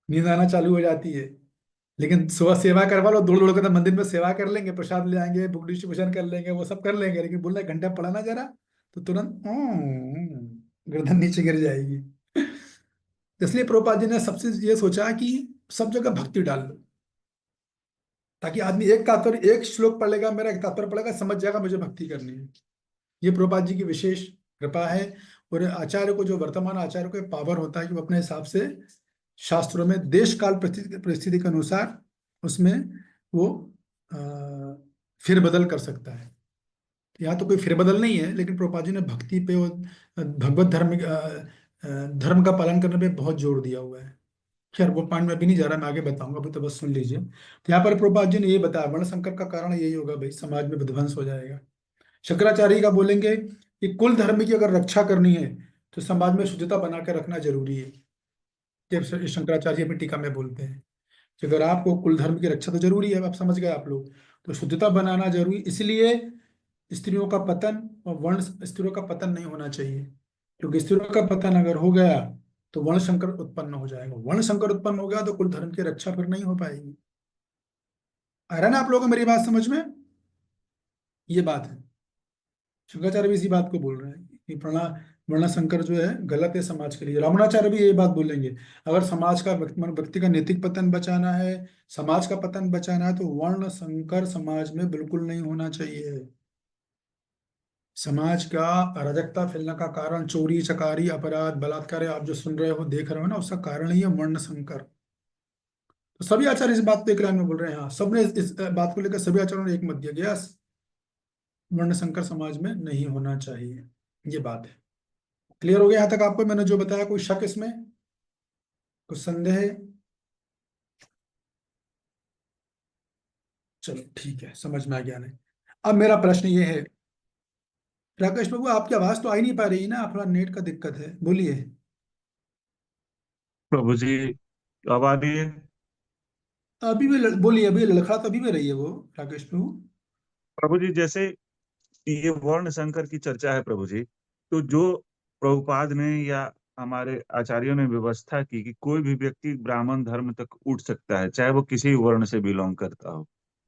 A: नींद आना चालू हो जाती है। लेकिन सुबह सेवा करवा लो, दौड़ दौड़ कर तो मंदिर में सेवा कर लेंगे, प्रसाद ले आएंगे, बुक डिस्ट्रीब्यूशन कर लेंगे, वो सब कर लेंगे, लेकिन बोल रहे घंटा पढ़ाना जरा, तो तुरंत गर्दन नीचे गिर जाएगी। इसलिए प्रभुपाद जी ने सबसे ये सोचा कि सब जगह भक्ति डाल दो, ताकि आदमी एक तात्पर्य, एक श्लोक पढ़ लेगा, मेरा एक तात्पर्य पढ़ेगा, समझ जाएगा मुझे भक्ति करनी है। ये प्रभुपाद जी की विशेष कृपा है। और आचार्य को, जो वर्तमान आचार्य को पावर होता है कि वो अपने हिसाब से शास्त्रों में देश काल परिस्थिति के अनुसार उसमें वो अ, फेरबदल कर सकता है। यहाँ तो कोई फेरबदल नहीं है, लेकिन प्रभुपाद जी ने भक्ति पे और भगवत धर्म का पालन करने पे बहुत जोर दिया हुआ है। खैर वो पॉइंट में अभी नहीं जा रहा, मैं आगे बताऊंगा, अभी तो बस सुन लीजिए। तो यहाँ पर प्रभुपाद जी ने ये बताया, वर्ण संकर का कारण यही होगा भाई, समाज में विध्वंस हो जाएगा। शंकराचार्य का बोलेंगे कि कुल धर्म की अगर रक्षा करनी है, तो समाज में शुद्धता बना के रखना जरूरी है। जब शंकराचार्य अपनी टीका में बोलते हैं कि अगर आपको कुल धर्म की रक्षा तो जरूरी है, आप समझ गए आप लोग, तो शुद्धता बनाना जरूरी, इसलिए स्त्रियों का पतन और वर्ण स्त्रियों का पतन नहीं होना चाहिए, क्योंकि स्त्रियों का पतन अगर हो गया तो वर्ण संकर उत्पन्न हो जाएगा, वर्ण संकर उत्पन्न हो गया तो कुल धर्म की रक्षा फिर नहीं हो पाएगी। आ रहा है ना आप लोगों को मेरी बात समझ में? ये बात है। शंकराचार्य भी इसी बात को बोल रहे हैं कि वर्ण संकर जो है गलत है समाज के लिए। रामानुजाचार्य भी यही बात बोलेंगे, अगर समाज का व्यक्ति का नैतिक पतन बचाना है, समाज का पतन बचाना है, तो वर्ण संकर समाज में बिल्कुल नहीं होना चाहिए। समाज का अराजकता फैलने का कारण, चोरी चकारी अपराध बलात्कार, आप जो सुन रहे हो देख रहे हो ना, उसका कारण ही है वर्ण संकर। तो सभी आचार्य इस बात को एक लाइन में बोल रहे हैं, हाँ सबने इस बात को लेकर सभी आचार्यों ने एक मत दिया गया, वर्ण संकर समाज में नहीं होना चाहिए। ये बात है। क्लियर हो गया यहाँ तक आपको मैंने जो बताया? कोई शक इसमें, कुछ संदेह? चलो ठीक है, समझ में आ गया नहीं। अब मेरा प्रश्न ये है, राकेश बाबू आपकी आवाज तो आ ही नहीं पा रही ना, थोड़ा नेट का दिक्कत है, बोलिए।
B: प्रभु जी, अब आ रही है?
A: अभी भी बोलिए, अभी लड़खड़ा तो अभी भी रही है वो, राकेश बाबू।
B: प्रभु जी, जैसे ये वर्ण संकर की चर्चा है प्रभु जी, तो जो प्रभुपाद ने या हमारे आचार्यों ने व्यवस्था की कि कोई भी व्यक्ति ब्राह्मण धर्म तक उठ सकता है, चाहे वो किसी वर्ण से बिलोंग करता हो,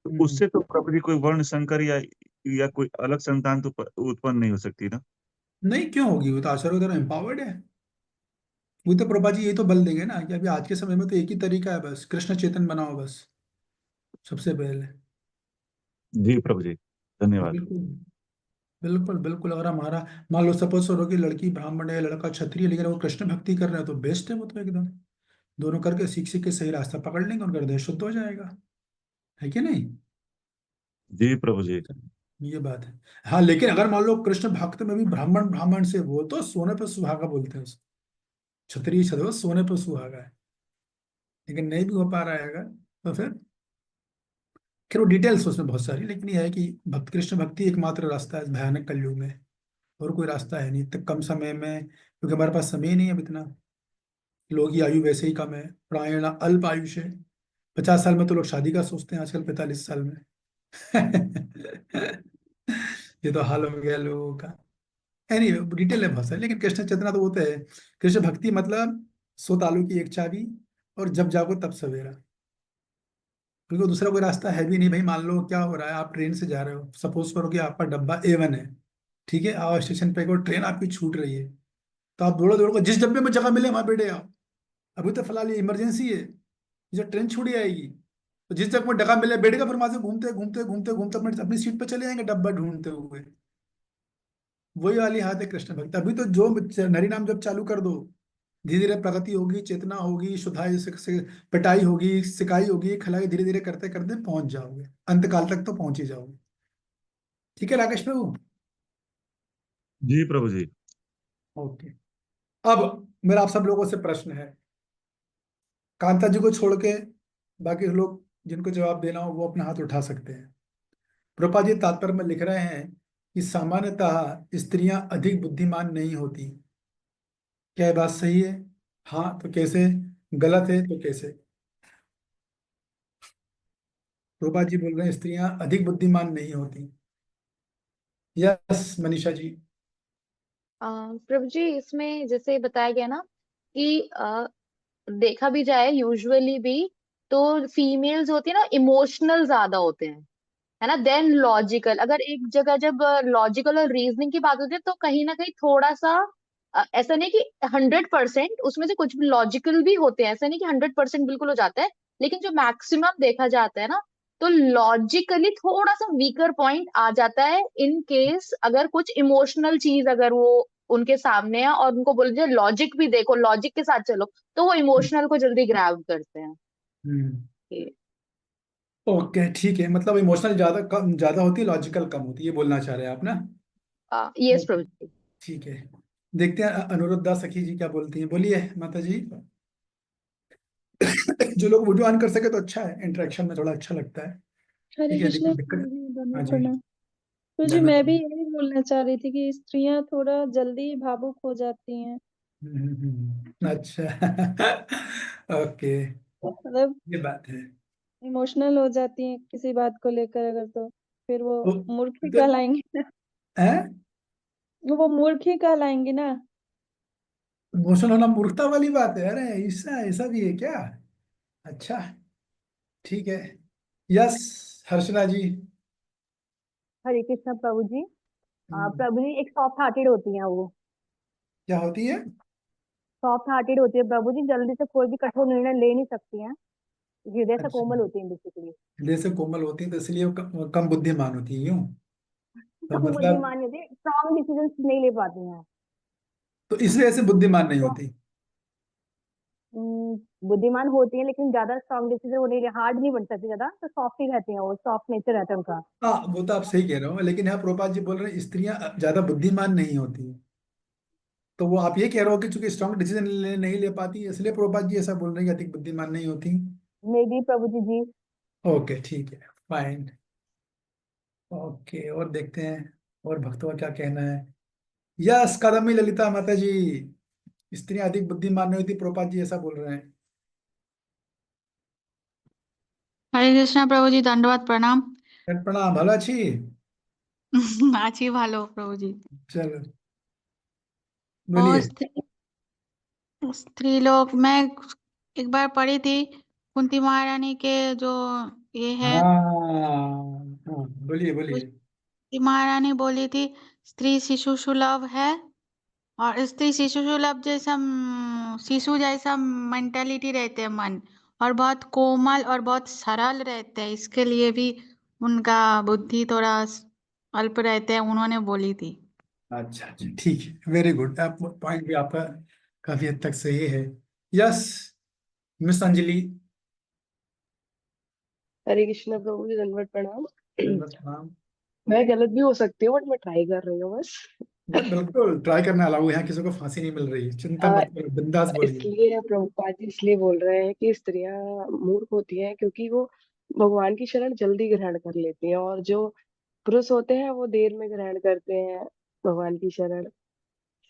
B: तो उससे तो प्रभु जी कोई वर्ण संकर या कोई अलग संतान तो उत्पन्न नहीं हो सकती ना।
A: नहीं, क्यों होगी? वो तो आचार्य द्वारा एम्पावर्ड है। वो तो प्रभा जी यही तो बल देंगे ना कि अभी आज के समय में तो एक ही तरीका है, बस कृष्ण चेतन बनाओ बस, सबसे पहले।
B: जी प्रभु जी, धन्यवाद।
A: बिल्कुल बिल्कुल बिल्कुल। अगर हमारा मान लो सपोज करो कि लड़की ब्राह्मण है, लड़का क्षत्रिय, लेकिन वो कृष्ण भक्ति कर रहे हैं तो बेस्ट है वो तो एकदम। दोनों करके सीख सीख के सही रास्ता पकड़ लेंगे, उनका हृदय शुद्ध हो जाएगा, है कि नहीं?
B: जी प्रभु जी।
A: ये बात है। हाँ, लेकिन अगर मान लो कृष्ण भक्त में भी ब्राह्मण ब्राह्मण से, वो तो सोने पर सुहागा बोलते हैं उसको। क्षत्रिय क्षत्रिय सोने पर सुहागा है, लेकिन नहीं भी हो पा रहा है अगर, तो फिर खैर वो डिटेल्स उसमें बहुत सारी, लेकिन यह है कि भक्त कृष्ण भक्ति एकमात्र रास्ता है इस भयानक कलयुग में। और कोई रास्ता है नहीं इतने कम समय में, क्योंकि हमारे पास समय ही नहीं है अब इतना। लोगों की आयु वैसे ही कम है, प्रायण अल्प आयुष्य है। 50 साल में तो लोग शादी का सोचते हैं आजकल, 45 साल में। ये तो हाल हो गया लोगों का। एनी डिटेल है बहुत सारी, लेकिन कृष्ण चेतना तो वो तो है। कृष्ण भक्ति मतलब 100 तालों की एक चाबी, और जब जागो तब सवेरा। क्योंकि दूसरा कोई रास्ता है भी नहीं भाई। मान लो क्या हो रहा है, आप ट्रेन से जा रहे हो, सपोज करो कि आपका डब्बा A1 है, ठीक है, आओ स्टेशन पे को ट्रेन आपकी छूट रही है, तो आप दौड़ो दौड़ो जिस डब्बे में जगह मिले वहां बैठे आओ। अभी तो फिलहाल ये इमरजेंसी है, जो ट्रेन छूट जाएगी, तो जिस जगह में जगह मिले बैठेगा, फिर वहां से घूमते घूमते घूमते घूमते अपनी अपनी सीट पे चले जाएंगे डब्बा ढूंढते हुए। वही वाली हाथ है कृष्ण भक्त। अभी तो जो नरी नाम जब चालू कर दो, धीरे धीरे प्रगति होगी, चेतना होगी, शुद्धाई पिटाई होगी, सिकाई होगी, खलाई, धीरे धीरे करते करते पहुंच जाओगे, अंत काल तक तो पहुंच ही जाओगे। ठीक है राकेश प्रभु?
B: जी प्रभु जी।
A: ओके। अब मेरा आप सब लोगों से प्रश्न है, कांता जी को छोड़ के बाकी लोग जिनको जवाब देना हो वो अपना हाथ उठा सकते हैं। प्रभुपाद जी तात्पर्य में लिख रहे हैं कि सामान्यतः स्त्रियां अधिक बुद्धिमान नहीं होती। क्या ये बात सही है? हाँ तो कैसे? गलत है तो कैसे? प्रभुपाद जी बोल रहे हैं स्त्रियां अधिक बुद्धिमान नहीं होती। यस मनीषा जी।
F: प्रभु जी, इसमें जैसे बताया गया ना कि देखा भी जाए यूजुअली भी तो फीमेल्स होती है ना, इमोशनल ज्यादा होते हैं, है ना, देन लॉजिकल। अगर एक जगह जब लॉजिकल और रीजनिंग की बात होती है तो कहीं ना कहीं थोड़ा सा ऐसा नहीं कि 100%, उसमें से कुछ लॉजिकल भी होते हैं, ऐसा नहीं कि 100% बिल्कुल हो जाता है, लेकिन जो मैक्सिमम देखा जाता है ना, तो लॉजिकली थोड़ा सा वीकर पॉइंट आ जाता है इन केस अगर कुछ इमोशनल चीज अगर वो उनके सामने है और उनको बोल दिया लॉजिक भी देखो, लॉजिक के साथ चलो, तो वो इमोशनल को जल्दी ग्रैब करते हैं।
A: हम्म।
F: ये-
A: ओके ठीक है, मतलब इमोशनल ज्यादा कम ज्यादा होती है, लॉजिकल कम होती है, ये बोलना चाह रहे हैं आप ना?
F: यस
A: ओके
F: प्रभु जी।
A: ठीक है। देखते हैं अनुरुद्धा सखी जी क्या बोलती हैं। बोलिए माता जी। जो लोग वीडियो ऑन कर सके तो अच्छा है, इंटरेक्शन में थोड़ा अच्छा लगता है।
G: हरे
A: ठीक है,
G: कृष्ण
A: देखो
G: प्रभु
A: दिक्कत।
G: जी,
A: हाँ
G: धन्यवाद
A: जी,
G: प्रणाम। तो जी
A: धन्यवाद।
G: मैं भी यही बोलना चाह रही थी कि स्त्रियां थोड़ा जल्दी भावुक हो जाती हैं।
A: अच्छा। ओके,
G: मतलब
A: ये बात है।
G: इमोशनल हो जाती हैं किसी बात को लेकर, अगर तो फिर वो
A: तो,
G: मूर्ख ही
A: तो
G: कहलाएंगी ना।
A: है
G: वो मूर्ख ही कहलाएंगी ना।
A: इमोशनल होना मूर्खता वाली बात है? अरे ऐसा ऐसा भी है क्या? अच्छा ठीक है। यस हर्षना जी।
H: हरे कृष्ण प्रभु जी।
A: हम्म,
H: प्रभु जी, एक सॉफ्ट हार्टेड होती हैं वो।
A: क्या होती है?
H: सॉफ्ट हार्टेड होती है प्रभु जी, जल्दी से कोई भी कठोर निर्णय ले नहीं सकती हैं, हृदय से
A: अच्छा,
H: कोमल होती हैं बेसिकली।
A: हृदय से कोमल होती है तो इसलिए वो कम बुद्धिमान होती है यूं? तो
H: कम
A: मतलब,
H: बुद्धिमान नहीं होती, स्ट्रॉन्ग डिसीजन नहीं ले पाती हैं।
A: तो इस वजह से बुद्धिमान नहीं
H: तो
A: होती?
H: बुद्धिमान होती हैं लेकिन ज्यादा स्ट्रॉन्ग डिसीजन वो नहीं, हार्ड नहीं बन सकती ज्यादा, तो सॉफ्ट ही रहती हैं, वो सॉफ्ट नेचर रहता है उनका।
A: हाँ वो तो आप सही कह रहे हो, लेकिन यहाँ प्रोपाल जी बोल रहे हैं स्त्रियां ज्यादा बुद्धिमान नहीं होती। तो वो आप ये कह रहे हो कि चूंकि स्ट्रांग डिसीजन नहीं ले पाती, इसलिए प्रोपाल जी ऐसा बोल रहे हैं कि अधिक बुद्धिमान नहीं होती।
H: May be Prabhu ji ji.
A: Okay ठीक है, फाइन। ओके, और देखते हैं और भक्तों का क्या कहना है। यस कदमी ललिता माता जी, स्त्रियां अधिक बुद्धिमान नहीं होती, प्रोपाल जी ऐसा बोल रहे हैं।
I: হরে কৃষ্ণ প্রভুজি, দণ্ডবাদ প্রণাম।
A: प्रणाम, भला छी।
I: আছি ভালো প্রভুজি।
A: चलो
I: और
A: बोलिए।
I: स्त्री लोग मैं एक बार पढ़ी थी कुंती महारानी के जो ये है।
A: हाँ हाँ, बोलिए बोलिए।
I: श्री महारानी बोली थी स्त्री शिशु सुलभ है, और स्त्री शिशु सुलभ जैसा शिशु जैसा मेंटेलिटी रहते हैं मन, और बहुत कोमल और बहुत सरल रहते हैं, इसके लिए भी उनका बुद्धि थोड़ा अल्प रहते हैं, उन्होंने बोली थी।
A: अच्छा अच्छा, ठीक है, वेरी गुड। आप पॉइंट भी आपका काफी हद तक सही है। Yes, miss Anjali.
J: हरे कृष्णा प्रभु जी, दंडवत प्रणाम।
A: प्रणाम।
J: मैं गलत भी हो सकती हूँ, बट मैं ट्राई कर रही हूँ बस।
A: बिल्कुल ट्राई करना अलाउ है, यहाँ किसी को फांसी नहीं मिल रही है, चिंता
J: आ,
A: मत करो, बिंदास बोलिए।
J: इसलिए प्रभुपाद जी इसलिए बोल रहे हैं कि स्त्रियां मूर्ख होती हैं, क्योंकि वो भगवान की शरण जल्दी ग्रहण कर लेती हैं, और जो पुरुष होते हैं वो देर में ग्रहण करते हैं भगवान की शरण,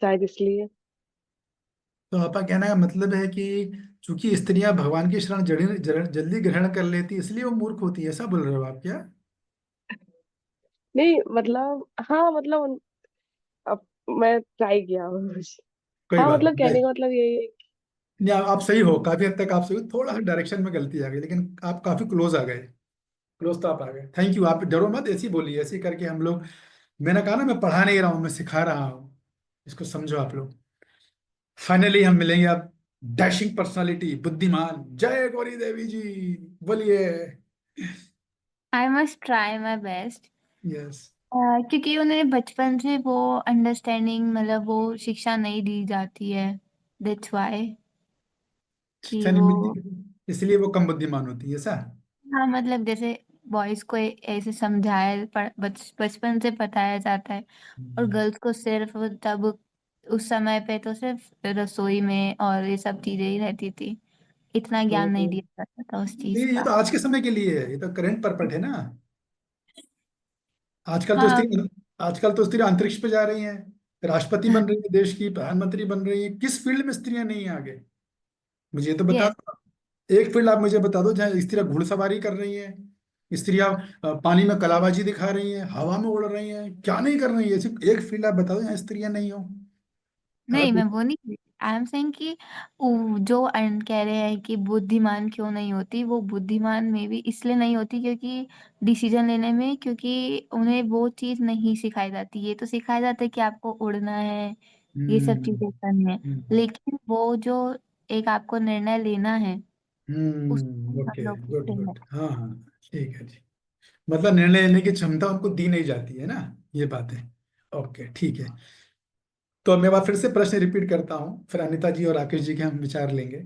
J: शायद इसलिए।
A: तो आपका कहने का मतलब है कि चूंकि स्त्रियां भगवान की शरण जल्दी ग्रहण कर लेती, इसलिए वो मूर्ख होती है, ऐसा बोल रहे हो आप क्या?
J: नहीं मतलब, हाँ मतलब, अब मैं ट्राई किया बस।
A: कोई
J: हाँ
A: बात
J: मतलब
A: नहीं।
J: कहने का मतलब यही है।
A: नहीं, आप सही हो, काफी हद तक आप सही हो, थोड़ा सा डायरेक्शन में गलती आ गई, लेकिन आप काफी क्लोज आ गए। क्लोज तो आप आ गए, थैंक यू। आप डरो मत, ऐसी बोलिए, ऐसी करके हम लोग, मैंने कहा ना, मैं पढ़ा नहीं रहा हूँ, मैं सिखा रहा हूँ, इसको समझो आप लोग। फाइनली हम मिलेंगे अब, डैशिंग पर्सनालिटी, बुद्धिमान, जय गौरी देवी जी, बोलिए।
K: I must try my best.
A: Yes.
K: क्योंकि उन्हें बचपन से वो अंडरस्टैंडिंग, मतलब वो शिक्षा नहीं दी जाती है, दैट्स वाई कि
A: शिक्षा नहीं
K: वो,
A: मिलती इसलिए वो कम बुद्धिमान होती है, ऐसा?
K: हाँ मतलब जैसे बॉयज को ऐसे समझाया बचपन से बताया जाता है, और
A: हम्म।
K: गर्ल्स को सिर्फ तब उस समय पे तो सिर्फ रसोई में और ये सब चीजें ही रहती थी, इतना ज्ञान नहीं
A: तो
K: दिया जाता था उस चीज
A: ये
K: का।
A: तो आज के समय के लिए है, ये तो करंट परपट है ना। आजकल तो
K: हाँ।
A: स्त्री आजकल तो स्त्री अंतरिक्ष पे जा रही हैं, राष्ट्रपति बन रही है, देश की प्रधानमंत्री बन रही है, किस फील्ड में स्त्रियां नहीं हैं आगे? मुझे तो बता
K: यस।
A: दो, एक फील्ड आप मुझे बता दो जहाँ स्त्रियां घुड़सवारी कर रही हैं, स्त्रियां पानी में कलाबाजी दिखा रही हैं, हवा में उड़ रही हैं, क्या नहीं कर रही है? सिर्फ एक फील्ड आप बता दो जहाँ स्त्रियां नहीं हो। अगर
K: नहीं, मैं वो नहीं, आई एम सेइंग कि जो कह रहे हैं कि बुद्धिमान क्यों नहीं होती, वो बुद्धिमान में भी इसलिए नहीं होती क्योंकि डिसीजन लेने में, क्योंकि उन्हें वो चीज नहीं सिखाई जाती। ये तो सिखाया जाता है कि आपको उड़ना है, ये सब
A: हम्म
K: चीजें करनी है,
A: हम्म
K: लेकिन वो जो एक आपको निर्णय लेना है, उसको हम
A: ओके,
K: लोग
A: गुड
K: करते हैं।
A: गुड, हाँ हाँ, ठीक है जी। मतलब निर्णय लेने की क्षमता उनको दी नहीं जाती है ना, ये बात है। ओके, ठीक है। तो अब मैं बात फिर से प्रश्न रिपीट करता हूँ, फिर अनिता जी और राकेश जी के हम विचार लेंगे।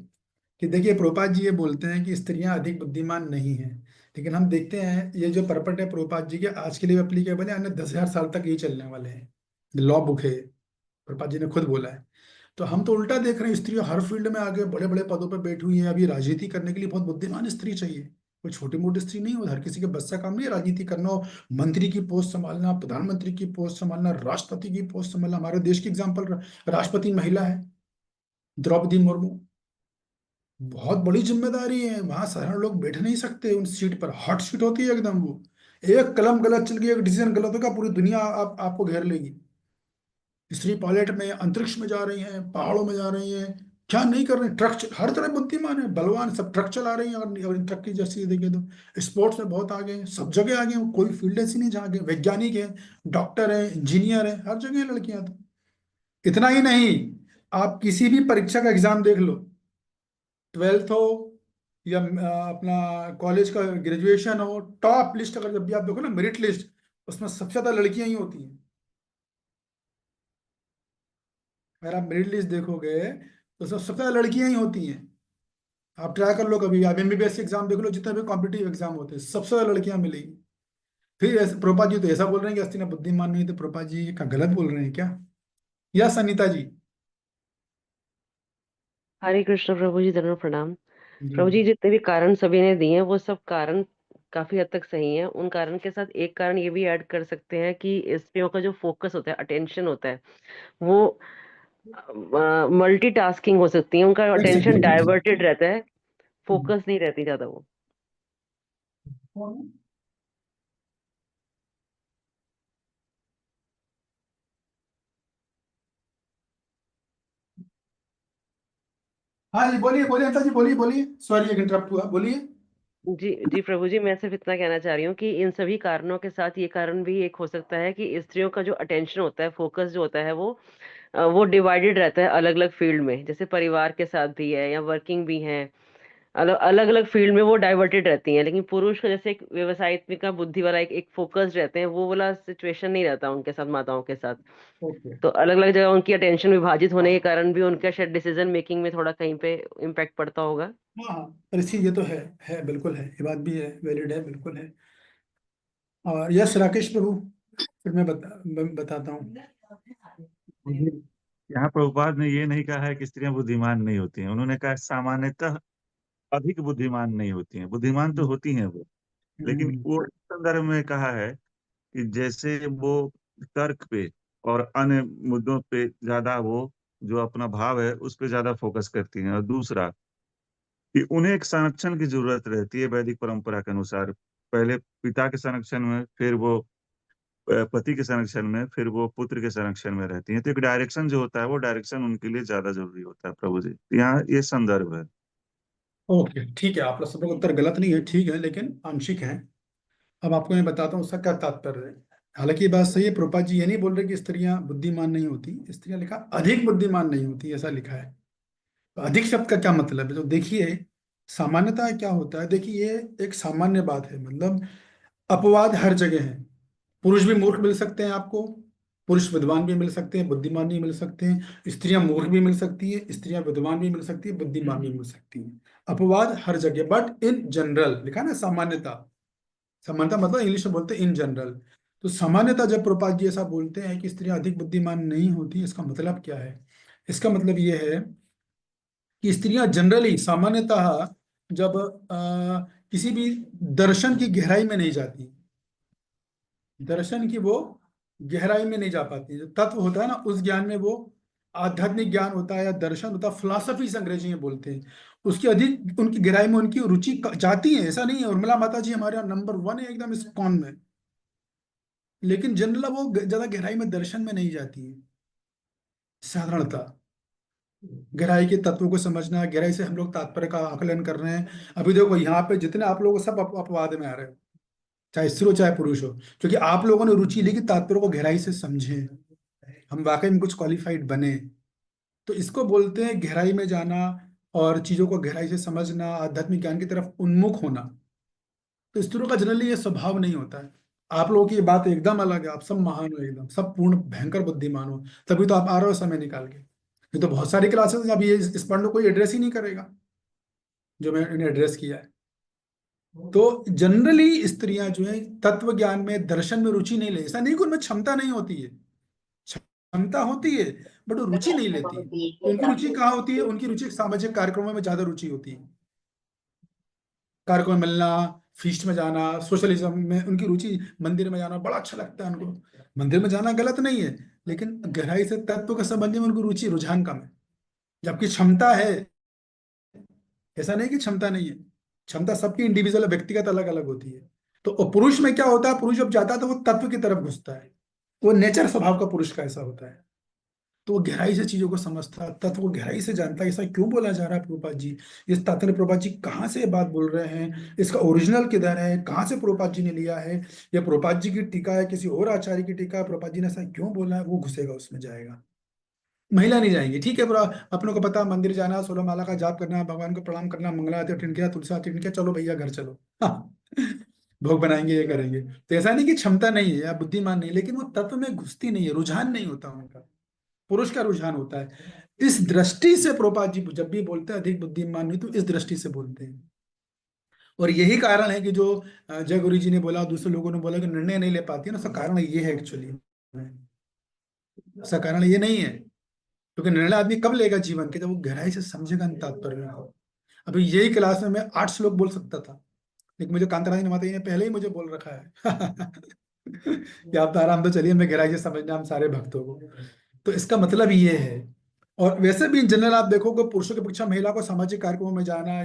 A: कि देखिए, प्रभुपाद जी ये बोलते हैं कि स्त्रियां अधिक बुद्धिमान नहीं हैं, लेकिन हम देखते हैं ये जो परपट है प्रभुपाद जी के, आज के लिए एप्लीकेबल है, अन्य 10,000 साल तक ये चलने वाले हैं। लॉ बुक है, प्रभुपाद जी ने खुद बोला है। तो हम तो उल्टा देख रहे हैं, स्त्रियां हर फील्ड में आगे बड़े बड़े पदों पर बैठी हुई हैं। अभी राजनीति करने के लिए बहुत बुद्धिमान स्त्री चाहिए, कोई छोटी मोटी स्त्री नहीं हो, हर किसी के बस का काम नहीं है राजनीति करना, और मंत्री की पोस्ट संभालना, प्रधानमंत्री की पोस्ट संभालना, राष्ट्रपति की पोस्ट संभालना। हमारे देश की एग्जाम्पल, राष्ट्रपति महिला है, द्रौपदी मुर्मू। बहुत बड़ी जिम्मेदारी है, वहां साधारण लोग बैठ नहीं सकते उन सीट पर, हॉट सीट होती है एकदम वो। एक कलम गलत चल गई, एक डिसीजन गलत होगा, पूरी दुनिया आपको घेर लेगी। स्त्री पायलट में, अंतरिक्ष में जा रही हैं, पहाड़ों में जा रही हैं, क्या नहीं कर रही, हर तरह बुद्धिमान है, बलवान, सब ट्रक चला रही हैं। और इन ट्रक की जैसी देखे तो स्पोर्ट्स में बहुत आगे हैं, सब जगह आगे हैं, कोई फील्ड ऐसी नहीं जहाँ आगे, वैज्ञानिक है, डॉक्टर है, इंजीनियर है, हर जगह हैं लड़कियां तो। इतना ही नहीं, आप किसी भी परीक्षा का एग्जाम देख लो, 12th हो या अपना कॉलेज का ग्रेजुएशन हो, टॉप लिस्ट अगर जब भी आप देखो ना, मेरिट लिस्ट, उसमें सबसे ज्यादा लड़कियां ही होती हैं। अगर आप मेरिट लिस्ट देखोगे तो उसमें सबसे ज्यादा लड़कियां ही होती हैं। आप ट्राई कर लो कभी, आप एमबीबीएस एग्जाम देख लो, जितने भी कॉम्पिटिटिव एग्जाम होते हैं, सबसे ज्यादा लड़कियां मिलेंगी। फिर ऐसे प्रोपा जी तो ऐसा बोल रहे हैं कि अस्तिना बुद्धिमान नहीं, तो प्रोपा जी का गलत बोल रहे हैं क्या? या सनिता जी?
L: हरे कृष्ण प्रभु जी, धर्म प्रणाम।
A: जी।
L: प्रभु जी, जितने भी कारण सभी ने दिए हैं वो सब कारण काफी हद तक सही हैं। उन कारण के साथ एक कारण ये भी ऐड कर सकते हैं कि स्त्रियों का जो फोकस होता है, अटेंशन होता है, वो मल्टीटास्किंग हो सकती है, उनका
A: एक
L: अटेंशन
A: सेकंड।
L: डाइवर्टेड रहता है, फोकस नहीं रहती ज्यादा वो।
A: हाँ जी, बोलिए बोलिए अनिता जी, बोलिए बोलिए, सॉरी एक इंटरप्ट हुआ, बोलिए।
L: जी प्रभु जी, मैं सिर्फ इतना कहना चाह रही हूँ कि इन सभी कारणों के साथ ये कारण भी एक हो सकता है कि स्त्रियों का जो अटेंशन होता है, फोकस जो होता है, वो डिवाइडेड रहता है अलग अलग फील्ड में। जैसे परिवार के साथ भी है या वर्किंग भी है, अलग अलग अलग फील्ड में वो डाइवर्टेड रहती हैं। लेकिन पुरुष का जैसे एक व्यवसायिक का बुद्धि वाला एक फोकस्ड रहते हैं, वो वाला सिचुएशन नहीं रहता उनके साथ, माताओं के साथ।
A: ओके।
L: तो अलग अलग जगह उनकी अटेंशन विभाजित होने के कारण भी उनका शायद डिसीजन मेकिंग में थोड़ा कहीं पे इम्पैक्ट पड़ता होगा।
A: हाँ हाँ ऋषि, ये तो है बिल्कुल है, ये बात भी है, वैलिड है, बिल्कुल है। और यस राकेश प्रभु, फिर मैं बताता हूँ।
B: यहाँ प्रभुपाद ने ये नहीं कहा है कि स्त्रियां बुद्धिमान नहीं होती हैं, उन्होंने कहा सामान्यतः अधिक बुद्धिमान नहीं होती हैं। बुद्धिमान तो होती हैं वो, लेकिन वो इस संदर्भ में कहा है कि जैसे वो तर्क पे और अन्य मुद्दों पे ज्यादा वो जो अपना भाव है उस पे ज्यादा फोकस करती हैं। और दूसरा कि उन्हें एक संरक्षण की जरूरत रहती है वैदिक परंपरा के अनुसार। पहले पिता के संरक्षण में, फिर वो पति के संरक्षण में, फिर वो पुत्र के संरक्षण में रहती हैं। तो एक डायरेक्शन जो होता है, वो डायरेक्शन उनके लिए ज्यादा जरूरी होता है प्रभु जी। यहाँ ये संदर्भ है।
A: ओके ठीक है, आप लोग सब लोग उत्तर गलत नहीं है, ठीक है, लेकिन आंशिक है। अब आपको मैं बताता हूँ उसका क्या तात्पर्य है। हालांकि ये बात सही है, प्रभुपाद जी ये नहीं बोल रहे कि स्त्रियां बुद्धिमान नहीं होती, स्त्रियां लिखा अधिक बुद्धिमान नहीं होती, ऐसा लिखा है। तो अधिक शब्द का क्या मतलब है? तो देखिए, सामान्यतः क्या होता है, देखिए ये एक सामान्य बात है, मतलब अपवाद हर जगह है। पुरुष भी मूर्ख मिल सकते हैं आपको, पुरुष विद्वान भी मिल सकते हैं, बुद्धिमान भी मिल सकते हैं। स्त्रियां मूर्ख भी मिल सकती हैं, स्त्रियां विद्वान भी मिल सकती है, बुद्धिमान भी मिल सकती हैं। अपवाद हर जगह, बट इन जनरल लिखा है ना, सामान्यता। सामान्यता मतलब इंग्लिश में बोलते हैं इन जनरल। तो सामान्यता जब प्रभुपाद जी ऐसा बोलते हैं कि स्त्रियां अधिक बुद्धिमान नहीं होती, इसका मतलब क्या है? इसका मतलब ये है कि स्त्रियां जनरली, सामान्यतः जब किसी भी दर्शन की गहराई में नहीं जाती, दर्शन की वो गहराई में नहीं जा पाती, जो तत्व होता है ना उस ज्ञान में, वो आध्यात्मिक ज्ञान होता है या दर्शन होता है, फिलॉसफी से अंग्रेजी में बोलते हैं, उसकी अधिक उनकी गहराई में उनकी रुचि जाती है। ऐसा नहीं है, उर्मिला माता जी हमारे यहाँ नंबर 1 है एकदम इस कौन में, लेकिन जनरल वो ज्यादा गहराई में दर्शन में नहीं जाती है। साधारणतः गहराई के तत्वों को समझना, गहराई से हम लोग तात्पर्य का आकलन कर रहे हैं। अभी देखो यहाँ पे जितने आप लोग सब अपवाद में आ रहे हो, चाहे स्त्री हो चाहे पुरुष हो, क्योंकि आप लोगों ने रुचि ली कि तात्पर्य को गहराई से समझें, हम वाकई में कुछ क्वालिफाइड बने। तो इसको बोलते हैं गहराई में जाना और चीजों को गहराई से समझना, आध्यात्मिक ज्ञान की तरफ उन्मुख होना। तो स्त्रियों का जनरली ये स्वभाव नहीं होता है। आप लोगों की ये बात एकदम अलग है, आप सब महान हो, एकदम सब पूर्ण भयंकर बुद्धिमान हो, तभी तो आप आ रहे हो समय निकाल के। ये तो बहुत सारी क्लासेस अभी ये इस पढ़ लो, कोई एड्रेस ही नहीं करेगा जो मैंने एड्रेस किया है। तो जनरली स्त्रियां जो है तत्व ज्ञान में, दर्शन में रुचि नहीं ले, ऐसा नहीं कि उनमें क्षमता नहीं होती है, क्षमता होती है, बट वो रुचि नहीं लेती है। तो उनकी रुचि कहाँ होती है? उनकी रुचि सामाजिक कार्यक्रमों में ज्यादा रुचि होती है, कार्यक्रम में मिलना, फीस्ट में जाना, सोशलिज्म में उनकी रुचि, मंदिर में जाना बड़ा अच्छा लगता है उनको। मंदिर में जाना गलत नहीं है, लेकिन गहराई से तत्व के संबंध में उनकी रुचि, रुझान कम है। जबकि क्षमता है, ऐसा नहीं कि क्षमता नहीं है, क्षमता सबकी इंडिविजुअल व्यक्तिगत अलग अलग होती है। तो पुरुष में क्या होता है, पुरुष जब जाता है तो वो तत्व की तरफ घुसता है, वो नेचर स्वभाव का पुरुष का ऐसा होता है। तो वो गहराई से चीजों को समझता है, तत्व को गहराई से जानता है। ऐसा क्यों बोला जा रहा है प्रभुपाद जी? इस तात्पर्य प्रभुपाद जी कहाँ से ये बात बोल रहे हैं, इसका ओरिजिनल किधर है, कहाँ से प्रभुपाद जी ने लिया है? या प्रभुपाद जी की टीका है, किसी और आचार्य की टीका है, प्रभुपाद जी ने ऐसा क्यों बोला है? वो घुसेगा उसमें, जाएगा। महिला नहीं जाएंगी, ठीक है, पूरा अपनों को पता, मंदिर जाना, 16 माला का जाप करना, भगवान को प्रणाम करना, मंगला आरती अटेंड किया, तुलसी आरती अटेंड किया, चलो भैया घर चलो, हाँ भोग बनाएंगे, ये करेंगे। तो ऐसा नहीं कि क्षमता नहीं है या बुद्धिमान नहीं, लेकिन वो तत्व में घुसती नहीं है, रुझान नहीं होता उनका, पुरुष का रुझान होता है। इस दृष्टि से प्रभुपाद जी जब भी बोलते हैं अधिक बुद्धिमान नहीं, तो इस दृष्टि से बोलते हैं। और यही कारण है कि जो जय गुरु जी ने बोला, दूसरे लोगों ने बोला कि निर्णय नहीं ले पाती है ना, उसका कारण ये है एक्चुअली, उसका कारण ये नहीं है। क्योंकि निर्णय आदमी कब लेगा जीवन के? जब वो गहराई से समझेगा इन तात्पर्य को। अभी यही क्लास में मैं 8 श्लोक बोल सकता था, लेकिन मुझे कांतारानी माता जी ने पहले ही मुझे बोल रखा है कि आप तो आराम, तो चलिए, मैं गहराई से समझना हम सारे भक्तों को। तो इसका मतलब ये है। और वैसे भी इन जनरल आप देखोगे, पुरुषों की अपेक्षा महिला को सामाजिक कार्यक्रमों में जाना,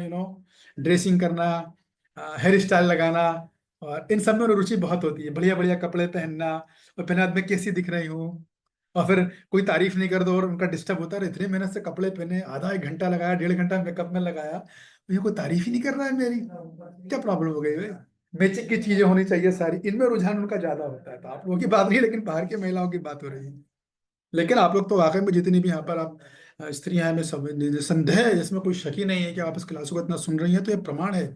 A: ड्रेसिंग करना, हेयर स्टाइल लगाना, और इन सब में रुचि बहुत होती है। बढ़िया बढ़िया कपड़े पहनना, और पहले मैं कैसी दिख रही हूँ, और फिर कोई तारीफ नहीं कर दो और उनका डिस्टर्ब होता है, इतने मेहनत से कपड़े पहने, आधा 1 घंटा लगाया, 1.5 घंटा मेकअप में लगाया, ये कोई तारीफ ही नहीं कर रहा है मेरी, क्या प्रॉब्लम हो गई भाई? मैचिंग की चीजें होनी चाहिए सारी, इनमें रुझान उनका ज्यादा होता है। तो आप लोगों की बात नहीं, लेकिन बाहर की महिलाओं की बात हो रही है। लेकिन आप लोग तो वाकई में जितनी भी यहाँ पर आप स्त्रियां हैं, में सब निसंदेह है, जिसमें कोई शक ही नहीं है कि आप इस क्लासों को इतना सुन रही हैं, तो ये प्रमाण है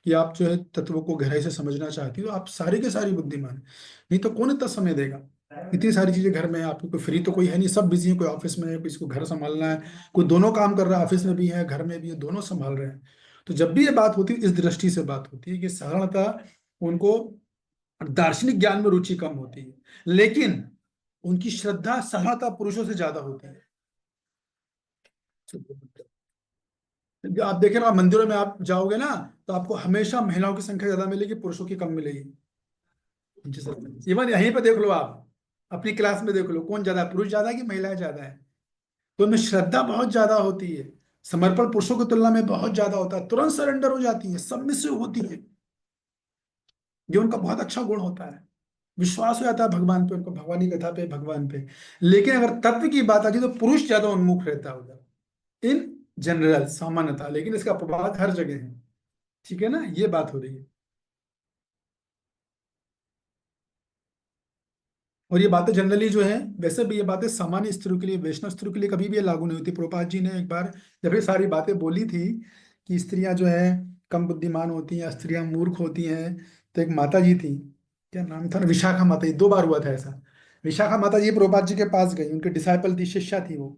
A: कि आप जो है तत्वों को गहराई से समझना चाहती हो। आप सारी के सारी बुद्धिमान हैं। नहीं तो कौन इतना समय देगा? इतनी सारी चीजें घर में है, आपको कोई फ्री तो कोई है नहीं, सब बिजी है। कोई ऑफिस में है, किसी को घर संभालना है, कोई दोनों काम कर रहा है, ऑफिस में भी है घर में भी है, दोनों संभाल रहे हैं। तो जब भी ये बात होती है, इस दृष्टि से बात होती है कि साधारणतः उनको दार्शनिक ज्ञान में रुचि कम होती है, लेकिन उनकी श्रद्धा साधारणतः पुरुषों से ज्यादा होती है। आप देखें ना, मंदिरों में आप जाओगे ना, तो आपको हमेशा महिलाओं की संख्या ज्यादा मिलेगी, पुरुषों की कम मिलेगी। इवन यहीं पे देख लो, आप अपनी क्लास में देख लो, कौन ज्यादा है, पुरुष ज्यादा है कि महिलाएं ज्यादा है? तो उनमें श्रद्धा बहुत ज्यादा होती है, समर्पण पुरुषों की तुलना में बहुत ज्यादा होता है, तुरंत सरेंडर हो जाती है, सबमिसिव होती है। ये उनका बहुत अच्छा गुण होता है, विश्वास हो जाता है भगवान पे, उनको भगवानी कथा पे, भगवान पे। लेकिन अगर तत्व की बात आती है तो पुरुष ज्यादा उन्मुख रहता है उधर, इन जनरल सामान्यता। लेकिन इसका अपवाद हर जगह है, ठीक है ना? ये बात हो रही है। और ये बातें जनरली जो है, वैसे भी ये बातें सामान्य स्त्रियों के लिए, वैष्णव स्त्रियों के लिए कभी भी ये लागू नहीं होती। प्रभुपाद जी ने एक बार जब ये सारी बातें बोली थी कि स्त्रियां जो है कम बुद्धिमान होती हैं, स्त्रियां मूर्ख होती हैं, तो एक माता जी थी, क्या नाम था, विशाखा माता जी, 2 बार हुआ था ऐसा। विशाखा माता जी प्रभुपाद जी के पास गई, उनके डिसाइपल थी, शिष्या थी वो।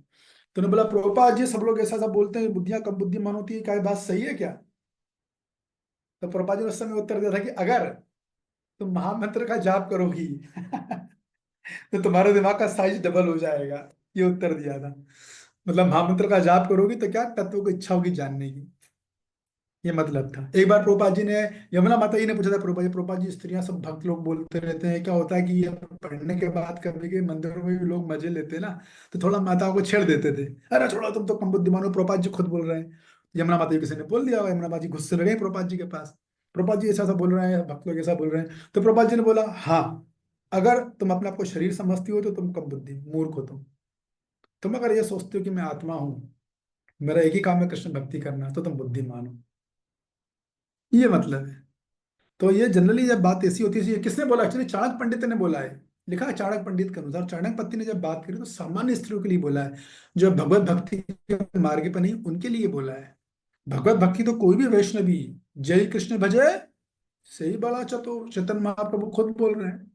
A: तो उन्होंने बोला, प्रभुपाद जी सब लोग ऐसा सब बोलते हैं, बुद्धियां कम बुद्धिमान होती है, क्या ये बात सही है क्या? तो प्रभुपाद जी ने उस समय उत्तर दिया था कि अगर तुम महामंत्र का जाप करोगी तो तुम्हारे दिमाग का साइज डबल हो जाएगा। ये उत्तर दिया था। मतलब महामंत्र का जाप करोगी तो क्या, तत्व को इच्छा होगी जानने की, ये मतलब था। एक बार प्रभुपाद जी ने, यमुना माता जी ने पूछा था प्रभुपाद जी स्त्रियां सब भक्त लोग बोलते रहते हैं, क्या होता है कि ये पढ़ने के बाद कभी कभी मंदिरों में भी लोग मजे लेते हैं ना, तो थोड़ा माताओं को छेड़ देते थे, अरे छोड़ो तुम तो कम बुद्धिमान हो, प्रभुपाद जी खुद बोल रहे हैं। यमुना माता जी किसी ने बोल दिया होगा, यमुना माता जी गुस्से लगे प्रभुपाद जी के पास, प्रभुपाद जी ऐसा ऐसा बोल रहे हैं, भक्त लोग ऐसा बोल रहे हैं। तो प्रभुपाद जी ने बोला, हाँ, अगर तुम अपने आप को शरीर समझती हो तो तुम कम बुद्धि मूर्ख हो। तुम अगर ये सोचते हो कि मैं आत्मा हूँ, मेरा एक ही काम है कृष्ण भक्ति करना, तो तुम बुद्धिमान हो। ये मतलब है। तो ये जनरली जब बात ऐसी होती है, ये किसने बोला? एक्चुअली चाणक्य पंडित ने बोला है, लिखा है चाणक्य पंडित के अनुसार। चाणक्य पंडित ने जब बात करी तो सामान्य स्त्रियों के लिए बोला है, जो भगवत भक्ति के मार्ग पर नहीं, उनके लिए बोला है। भगवत भक्ति तो कोई भी वैष्णवी, जय कृष्ण भजे सही बड़ा चतुर, चैतन्य महाप्रभु खुद बोल रहे हैं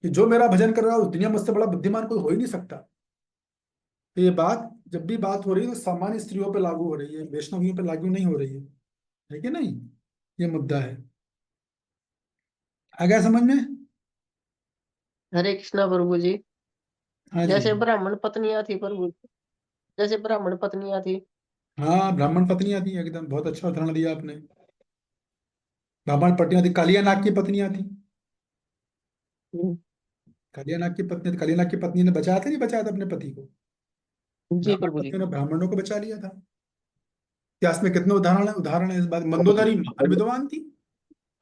A: कि जो मेरा भजन कर रहा है उस दुनिया में से बड़ा बुद्धिमान कोई हो ही नहीं सकता। तो ये बात जब भी बात हो रही है तो सामान्य स्त्रियों पर लागू हो रही है, वैष्णवियों पर लागू नहीं हो रही है कि नहीं? ये मुद्दा है। आ गया समझ में?
M: हरे कृष्णा प्रभु जी।
A: हाँ जी।
M: जैसे ब्राह्मण पत्नियां थी प्रभु जी, जैसे ब्राह्मण पत्नियां थी।
A: हाँ, ब्राह्मण पत्नियां थी, एकदम बहुत अच्छा उदाहरण दिया आपने। ब्राह्मण पत्नियां थी, कालियानाग की पत्नियां थी। कालियानाग की पत्नी, कालियानाग की पत्नी ने बचाया था, नहीं बचाया था अपने पति को?
M: जी
A: ब्राह्मण
M: प्रभु जी।
A: पत्नी ने ब्राह्मणों को बचा लिया था। इतिहास में कितने उदाहरण है इस बात। मंदोदरी महान विद्वान थी।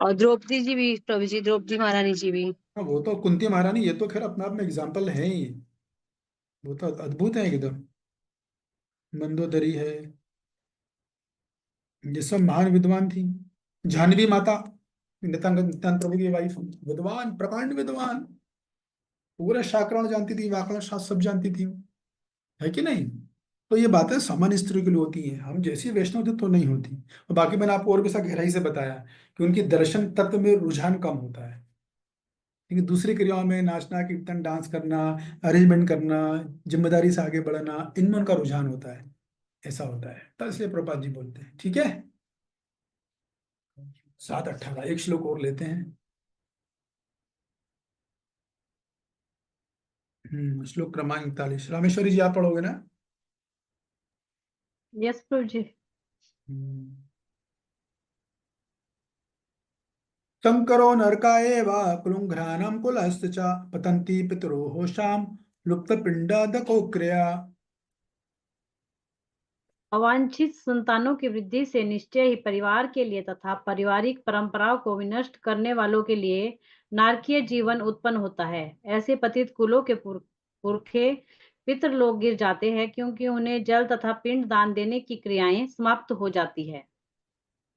E: और द्रौपदी जी भी प्रभु जी, द्रौपदी महारानी जी भी।
A: हाँ, वो तो कुंती महारानी, ये तो खैर अपने आप में एग्जाम्पल है ही, वो तो अद्भुत है एकदम। मंदोदरी है, ये सब महान विद्वान थी। जाह्नवी माता, नित्यानंद प्रभु की वाइफ, विद्वान, प्रकांड विद्वान, पूरे शास्त्राण जानती थी, व्याकरण शास्त्र सब जानती थी, है कि नहीं? तो ये बातें सामान्य स्त्रियों के लिए होती हैं, हम जैसी वैष्णव थे तो नहीं होती। और बाकी मैंने आपको और भी सा गहराई से बताया कि उनकी दर्शन तत्व में रुझान कम होता है, लेकिन दूसरी क्रियाओं में, नाचना, कीर्तन, डांस करना, अरेंजमेंट करना, जिम्मेदारी से आगे बढ़ना, इनमें उनका रुझान होता है। ऐसा होता है, तो इसलिए प्रभुपाद जी बोलते हैं। ठीक है, 7:18, एक श्लोक और लेते हैं। श्लोक क्रमांक 41। रामेश्वरी जी आप पढ़ोगे ना?
C: यस प्रभु जी।
A: शंकरो नरका एव कुलुंघ्राणं कुलस्य च पतन्ति पितरो शाम लुप्तपिंडादको क्रिया।
C: अवांछित संतानों की वृद्धि से निश्चय ही परिवार के लिए तथा पारिवारिक परंपराओं को विनष्ट करने वालों के लिए नारकीय जीवन उत्पन्न होता है। ऐसे पतित कुलों के पुरखे पितृलोक गिर जाते हैं, क्योंकि उन्हें जल तथा पिंड दान देने की क्रियाएं समाप्त हो जाती है।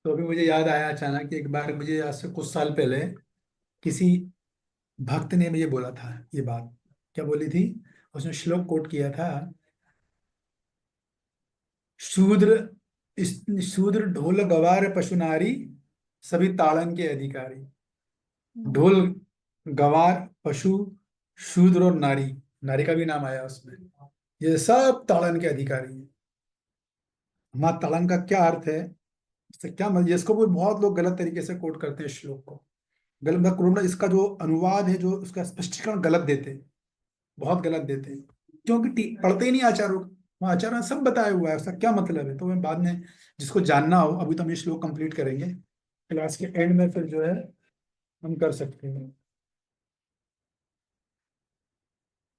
A: तो अभी मुझे याद आया अचानक कि एक बार मुझे आज से कुछ साल पहले किसी भक्त ने मुझे बोला था ये बात। क्या बोली थी? उसने श्लोक कोट किया था, शूद्र शूद्र ढोल गवार पशु नारी, सभी ताड़न के अधिकारी। ढोल, गवार, पशु, शूद्र और नारी, नारी का भी नाम आया उसमें, ये सब ताड़न के अधिकारी हैं। वहां ताड़न का क्या अर्थ है, इससे क्या मतलब, इसको भी बहुत लोग गलत तरीके से कोट करते हैं श्लोक को। गलत मतलब कोरोना, इसका जो अनुवाद है, जो उसका स्पष्टीकरण गलत देते हैं, बहुत गलत देते हैं, क्योंकि पढ़ते ही नहीं आचार्यों को। वहाँ आचार्य ने सब बताया हुआ है उसका क्या मतलब है। तो मैं बाद में, जिसको जानना हो, अभी तो हम ये श्लोक कंप्लीट करेंगे, क्लास के एंड में फिर जो है हम कर सकते हैं,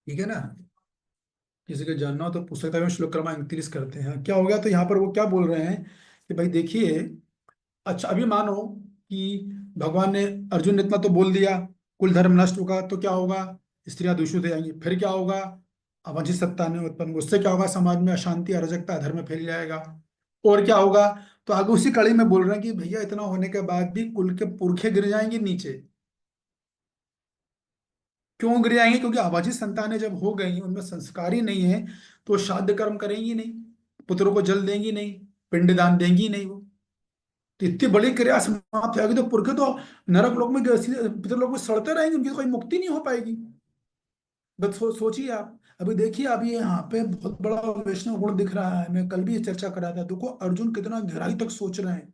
A: ठीक है ना। किसी को जानना हो तो पूछ सकता है। श्लोक क्रमांक 29 करते हैं। क्या हो गया, तो यहाँ पर वो क्या बोल रहे हैं कि भाई देखिए, अच्छा अभी मानो कि भगवान ने, अर्जुन ने इतना तो बोल दिया, कुल धर्म नष्ट होगा तो क्या होगा, स्त्रियां दूषित हो जाएंगी, फिर क्या होगा, अवांछित सत्ता ने उत्पन्न, उससे क्या होगा, समाज में अशांति अराजकता धर्म फैल जाएगा, और क्या होगा। तो आगे उसी कड़ी में बोल रहे हैं कि भैया इतना होने के बाद भी कुल के पुरखे गिर जाएंगे नीचे। क्यों गिर जाएंगे? क्योंकि अवांछित संतानें जब हो गई, उनमें संस्कार ही नहीं है, तो श्राद्ध कर्म करेंगी नहीं, पुत्रों को जल देंगी नहीं, पिंडदान देंगी नहीं वो। तो इतनी बड़ी क्रिया समाप्त हो जाएगी, तो पुरखे तो नरक लोक में, पितरलोक में सड़ते रहेंगे, उनकी तो कोई मुक्ति नहीं हो पाएगी। बस सोचिए आप। अभी देखिए, अभी यहाँ पे बहुत बड़ा वैष्णव गुण दिख रहा है। मैं कल भी ये चर्चा कर रहा था, देखो अर्जुन कितना गहराई तक सोच रहे हैं।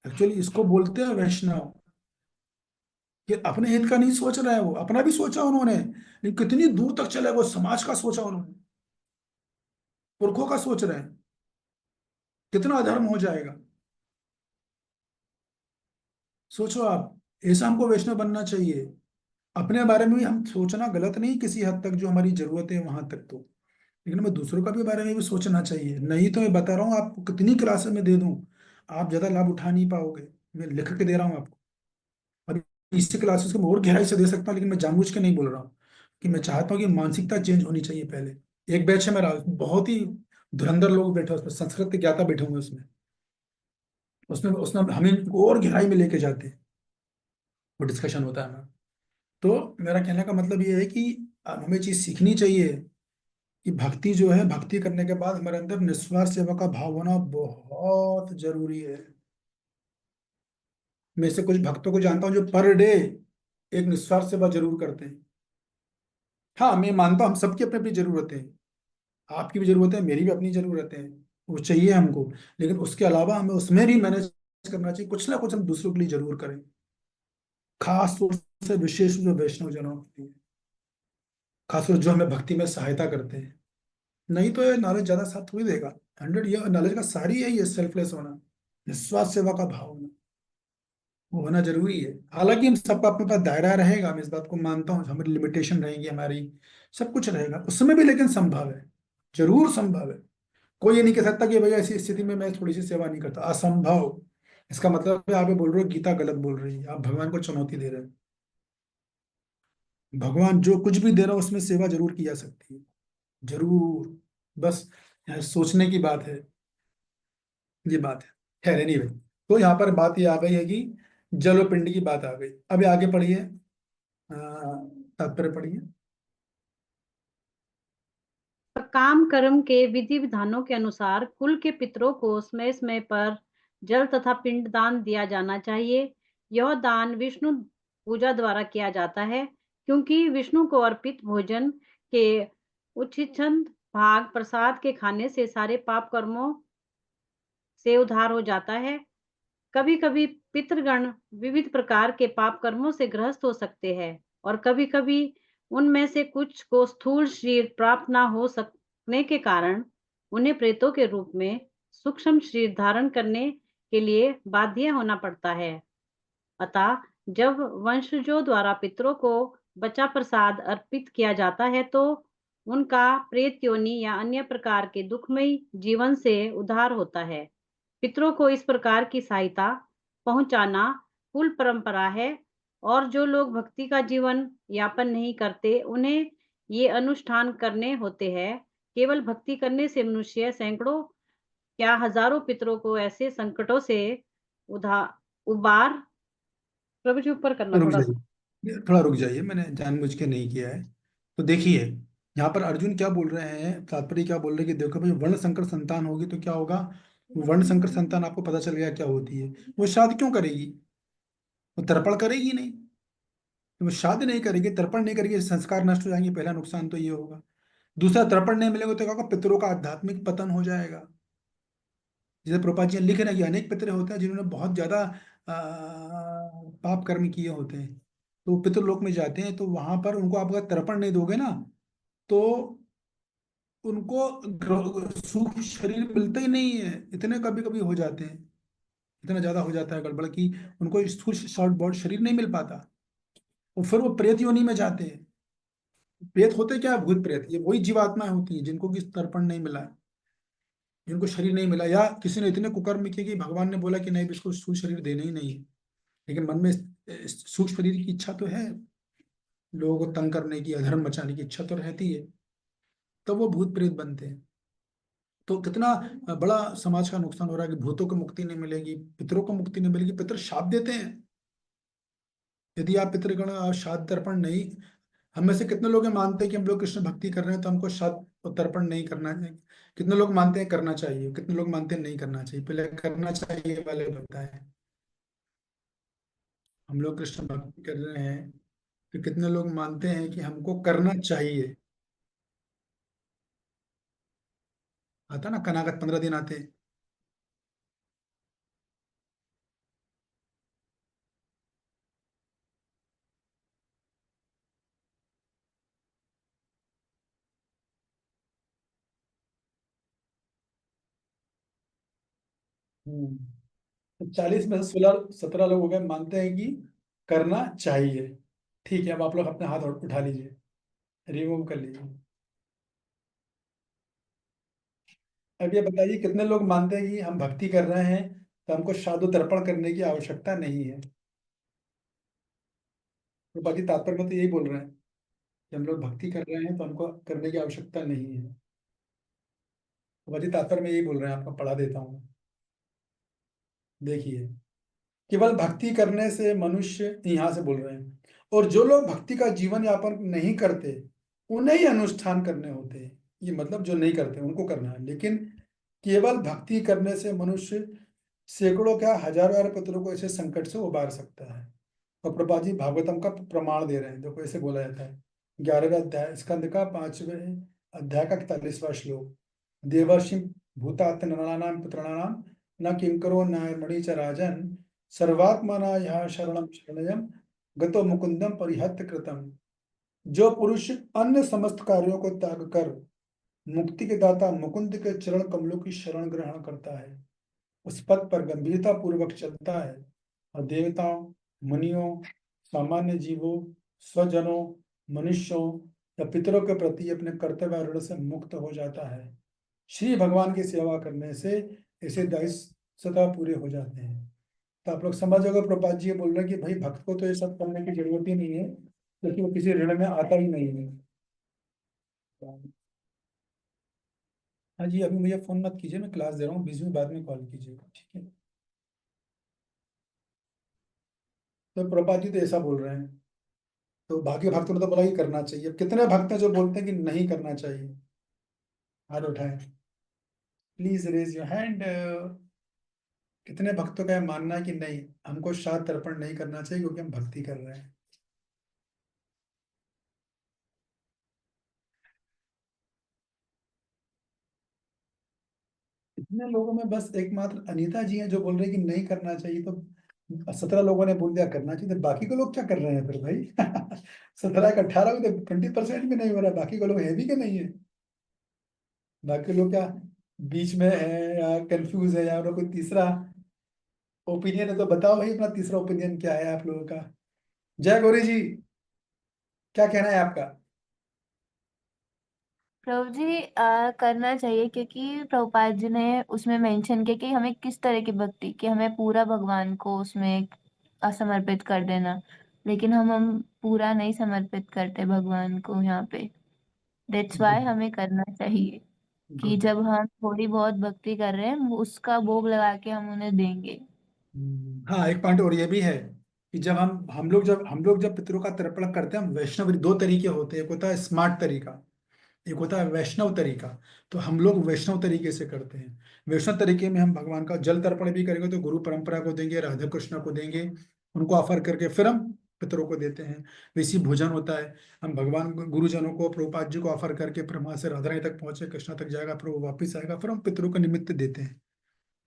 A: एक्चुअली इसको बोलते हैं वैष्णव, कि अपने हित का नहीं सोच रहे हैं, वो अपना भी सोचा उन्होंने, लेकिन कितनी दूर तक चले, वो समाज का सोचा उन्होंने, पुरखों का सोच रहे हैं, कितना अधर्म हो जाएगा। सोचो आप, ऐसा हमको वैष्णव बनना चाहिए। अपने बारे में भी हम सोचना गलत नहीं किसी हद तक, जो हमारी जरूरत है वहां तक तो, लेकिन हमें दूसरों का भी बारे में भी सोचना चाहिए। नहीं तो मैं बता रहा हूँ आपको, कितनी क्लासेस में दे दूं, आप ज्यादा लाभ उठा नहीं पाओगे। मैं लिख के दे रहा हूँ आपको। अभी इसी क्लासेस को मैं और गहराई से दे सकता हूँ, लेकिन मैं जानबूझ के नहीं बोल रहा हूँ, कि मैं चाहता हूँ कि मानसिकता चेंज होनी चाहिए पहले। एक बैच है मेरा, बहुत ही धुरंधर लोग बैठे हैं उसमें, संस्कृत के ज्ञाता बैठे हुए उसमें, उसमें उसमें हमें और गहराई में लेके जाते हैं, वो डिस्कशन होता है हमारा। तो मेरा कहने का मतलब ये है कि हमें चीज सीखनी चाहिए कि भक्ति जो है, भक्ति करने के बाद हमारे अंदर निस्वार्थ सेवा का भाव होना बहुत जरूरी है। मैं से कुछ भक्तों को जानता हूँ जो पर डे एक निस्वार्थ सेवा जरूर करते हैं। हाँ, मैं मानता हूँ हम सबकी अपनी अपनी जरूरतें हैं, आपकी भी जरूरत है, मेरी भी अपनी जरूरतें हैं, वो चाहिए हमको। लेकिन उसके अलावा हमें उसमें भी मैनेज करना चाहिए, कुछ ना कुछ हम दूसरों के लिए जरूर करें, खास तौर से विशेष जो वैष्णव जनों के लिए, खासकर जो हमें भक्ति में सहायता करते हैं। नहीं तो ये नॉलेज ज्यादा साथ थोड़ी देगा। 100 ईयर नॉलेज का सारी है ये सेल्फलेस होना, निस्वार्थ सेवा का भाव होना, वो होना जरूरी है। हालांकि हम सबका अपने पास दायरा रहेगा, मैं इस बात को मानता हूँ, हमारी लिमिटेशन रहेगी, हमारी सब कुछ रहेगा उसमें भी, लेकिन संभव है, जरूर संभव है। कोई ये नहीं कह सकता कि भैया ऐसी स्थिति में मैं थोड़ी सी सेवा नहीं करता, असंभव। इसका मतलब है आप ये बोल रहे हो गीता गलत बोल रही है, आप भगवान को चुनौती दे रहे हैं। भगवान जो कुछ भी दे रहा है उसमें सेवा जरूर की जा सकती है, जरूर। बस यहाँ सोचने की बात है, ये बात है। खैर एनीवे, तो यहाँ पर बात ये आ गई है कि जल और पिंड की बात आ गई। अभी आगे पढ़िए, तात्पर्य पढ़िए।
C: काम कर्म के विधि विधानों के अनुसार कुल के पितरों को समय समय पर जल तथा पिंड दान दिया जाना चाहिए। यह दान विष्णु पूजा द्वारा किया जाता है, क्योंकि विष्णु को अर्पित भोजन के उच्छिष्ट भाग प्रसाद के खाने से सारे पाप कर्मों से उद्धार हो जाता है। कभी कभी पितृगण विविध प्रकार के पाप कर्मों से ग्रस्त हो सकते हैं, और कभी कभी उनमें से कुछ को स्थूल शरीर प्राप्त न हो सकने के कारण उन्हें प्रेतों के रूप में सूक्ष्म शरीर धारण करने के लिए बाध्य होना पड़ता है। अतः जब वंशजों द्वारा पितरों को बचा प्रसाद अर्पित किया जाता है, तो उनका प्रेत योनि या अन्य प्रकार के दुखमयी जीवन से उद्धार होता है। पितरों को इस प्रकार की सहायता पहुंचाना कुल परंपरा है, और जो लोग भक्ति का जीवन यापन नहीं करते, उन्हें ये अनुष्ठान करने होते हैं। केवल भक्ति करने से मनुष्य सैकड़ों या हजारों पितरों को ऐसे संकटों से उबार। प्रभु जी ऊपर करना
A: रुक
C: थोड़ा सा।
A: जाइए, थोड़ा रुक जाइए, मैंने जानबूझ के नहीं किया है। तो देखिए, यहाँ पर अर्जुन क्या बोल रहे हैं, तात्पर्य क्या बोल रहे हैं कि देखो भाई, वर्ण संकर संतान होगी तो क्या होगा। वर्ण संकर संतान आपको पता चल गया क्या होती है। वो शादी क्यों करेगी, वो तर्पण करेगी नहीं। तो वो शादी नहीं करेगी, तर्पण नहीं करेगी, संस्कार नष्ट हो जाएंगे, पहला नुकसान तो ये होगा। दूसरा, तर्पण नहीं मिलेगा तो क्या होगा, पितरों का आध्यात्मिक पतन हो जाएगा। जैसे प्रभुपाद जी लिख रहे हैं कि अनेक पितर होते हैं जिन्होंने बहुत ज्यादा पाप कर्म किए होते हैं, तो वो पितृलोक में जाते हैं, तो वहां पर उनको आप अगर तर्पण नहीं दोगे ना, तो उनको सूक्ष्म शरीर मिलता ही नहीं है। इतने कभी कभी हो जाते हैं, इतना ज्यादा हो जाता है गड़बड़ की उनको स्थूल शॉर्ट बॉड शरीर नहीं मिल पाता, और फिर वो प्रेत योनि में जाते हैं। प्रेत होते क्या है, भूत प्रेत, ये वही जीवात्माएं होती हैं जिनको कि तर्पण नहीं मिला है, जिनको शरीर नहीं मिला, या किसी ने इतने कुकर्म किए कि भगवान ने बोला कि नहीं, इसको स्थूल शरीर देना ही नहीं है, लेकिन मन में सूक्ष्म शरीर की इच्छा तो है, लोगों को तंग करने की, अधर्म मचाने की इच्छा तो रहती है, तो वो भूत प्रेत बनते हैं। तो कितना बड़ा समाज का नुकसान हो रहा है कि भूतों को मुक्ति नहीं मिलेगी, पितरों को मुक्ति नहीं मिलेगी। पितर शाप देते हैं, यदि आप पितृगण श्राद्ध तर्पण नहीं, हम में से कितने लोग ये मानते हैं कि हम लोग कृष्ण भक्ति कर रहे हैं तो हमको श्राद्ध और तर्पण नहीं करना चाहिए। कितने लोग मानते हैं करना चाहिए, कितने लोग मानते हैं नहीं करना चाहिए, पहले करना चाहिए वाले बताएं। हम लोग कृष्ण भक्ति कर रहे हैं तो कितने लोग मानते हैं कि हमको करना चाहिए। आता ना कनागत 15 दिन आते। 40 में से 16-17 लोग हो गए मानते हैं कि करना चाहिए। ठीक है, अब आप लोग अपने हाथ उठा लीजिए, रिमूव कर लीजिए। अब ये बताइए कितने लोग मानते हैं कि हम भक्ति कर रहे हैं तो हमको शादो तर्पण करने की आवश्यकता नहीं है। तो बाकी तात्पर्य में तो यही बोल रहे हैं कि हम लोग भक्ति कर रहे हैं तो हमको करने की आवश्यकता नहीं है। तो बाकी तात्पर्य में यही बोल रहे हैं, आपको पढ़ा देता हूँ। देखिए, केवल भक्ति करने से मनुष्य, यहाँ से बोल रहे हैं, और जो लोग भक्ति का जीवन यापन नहीं करते उन्हें ही अनुष्ठान करने होते हैं। ये मतलब जो नहीं करते उनको करना है, लेकिन केवल भक्ति करने से मनुष्य सैकड़ों क्या हजारों हजार पितरों को ऐसे संकट से उबार सकता है। और प्रभा जी भागवतम का प्रमाण दे रहे हैं, देखो ऐसे बोला जाता है 11वें अध्याय स्कंद का 5वें अध्याय का 41वां श्लोक। देवर्षि भूतात्म नराणाम पुत्राणाम न किंकरो नायमणि च राजन सर्वात्मना यह शरणम शरणयम गतो मुकुंदम परिहत्य कृतम। जो पुरुष अन्य समस्त कार्यों को त्याग कर मुक्ति के दाता मुकुंद के चरण कमलों की शरण ग्रहण करता है, उस पथ पर गंभीरता पूर्वक चलता है और देवताओं, मुनियों, सामान्य जीवों, स्वजनों, मनुष्यों या पितरों के प्रति अपने कर्तव्य ऋण से मुक्त हो जाता है। श्री भगवान की सेवा करने से ऐसे दायित्व सदा पूरे हो जाते हैं। तो आप लोग समझ जाओगे, प्रभुपाद जी ये बोल रहे हैं कि भाई भक्त को तो ये सब करने की जरूरत ही नहीं है, क्योंकि वो किसी ऋण में आता ही नहीं है। हाँ जी, अभी मुझे फोन मत कीजिए, मैं क्लास दे रहा हूँ, 20 मिनट बाद में कॉल कीजिएगा, ठीक है। तो प्रभुपाद जी तो ऐसा बोल रहे हैं, तो बाकी भक्तों ने तो बोला कि करना चाहिए। अब कितने भक्त हैं जो बोलते हैं कि नहीं करना चाहिए, हाथ उठाए, प्लीज रेज योर हैंड। कितने भक्तों का यह मानना है कि नहीं, हमको श्राद्ध तर्पण नहीं करना चाहिए क्योंकि हम भक्ति कर रहे हैं। इतने लोगों में बस एकमात्र अनीता जी हैं जो बोल रहे हैं कि नहीं करना चाहिए, तो 17 लोगों ने बोल दिया करना चाहिए, तो बाकी को लोग क्या कर रहे हैं फिर भाई? 17 का 18 को तो 20% भी नहीं हो रहा, बाकी को लोग है भी कि नहीं है? बाकी लोग क्या बीच में है या कंफ्यूज है, या कोई तीसरा ओपिनियन है? तो बताओ भाई अपना तीसरा ओपिनियन क्या है आप लोगों का। जय गौरी जी, क्या कहना है आपका?
K: प्रभु जी करना चाहिए, क्योंकि प्रभुपाद जी ने उसमें मेंशन किया कि हमें किस तरह की भक्ति, कि हमें पूरा भगवान को उसमें समर्पित कर देना, लेकिन हम पूरा नहीं समर्पित करते भगवान को यहाँ पे। दैट्स वाई हमें करना चाहिए कि
A: गुड,
K: जब हम थोड़ी बहुत भक्ति कर रहे हैं उसका भोग लगा के हम उन्हें देंगे।
A: हाँ, एक पॉइंट और ये भी है कि जब हम लोग जब पितरों का तर्पण करते हैं, हम वैष्णव, दो तरीके होते हैं, एक होता है स्मार्ट तरीका, एक होता है वैष्णव तरीका। तो हम लोग वैष्णव तरीके से करते हैं। वैष्णव तरीके में हम भगवान का जल तर्पण भी करेंगे तो गुरु परंपरा को देंगे, राधा कृष्ण को देंगे, उनको ऑफर करके फिर हम पितरों को देते हैं। वैसी भोजन होता है, हम भगवान गुरुजनों को, प्रभुपाद जी को ऑफर करके, ब्रह्मा से राधा रानी तक पहुंचे, कृष्णा तक जाएगा, फिर वो वापिस आएगा, फिर हम पितरों को निमित्त देते हैं।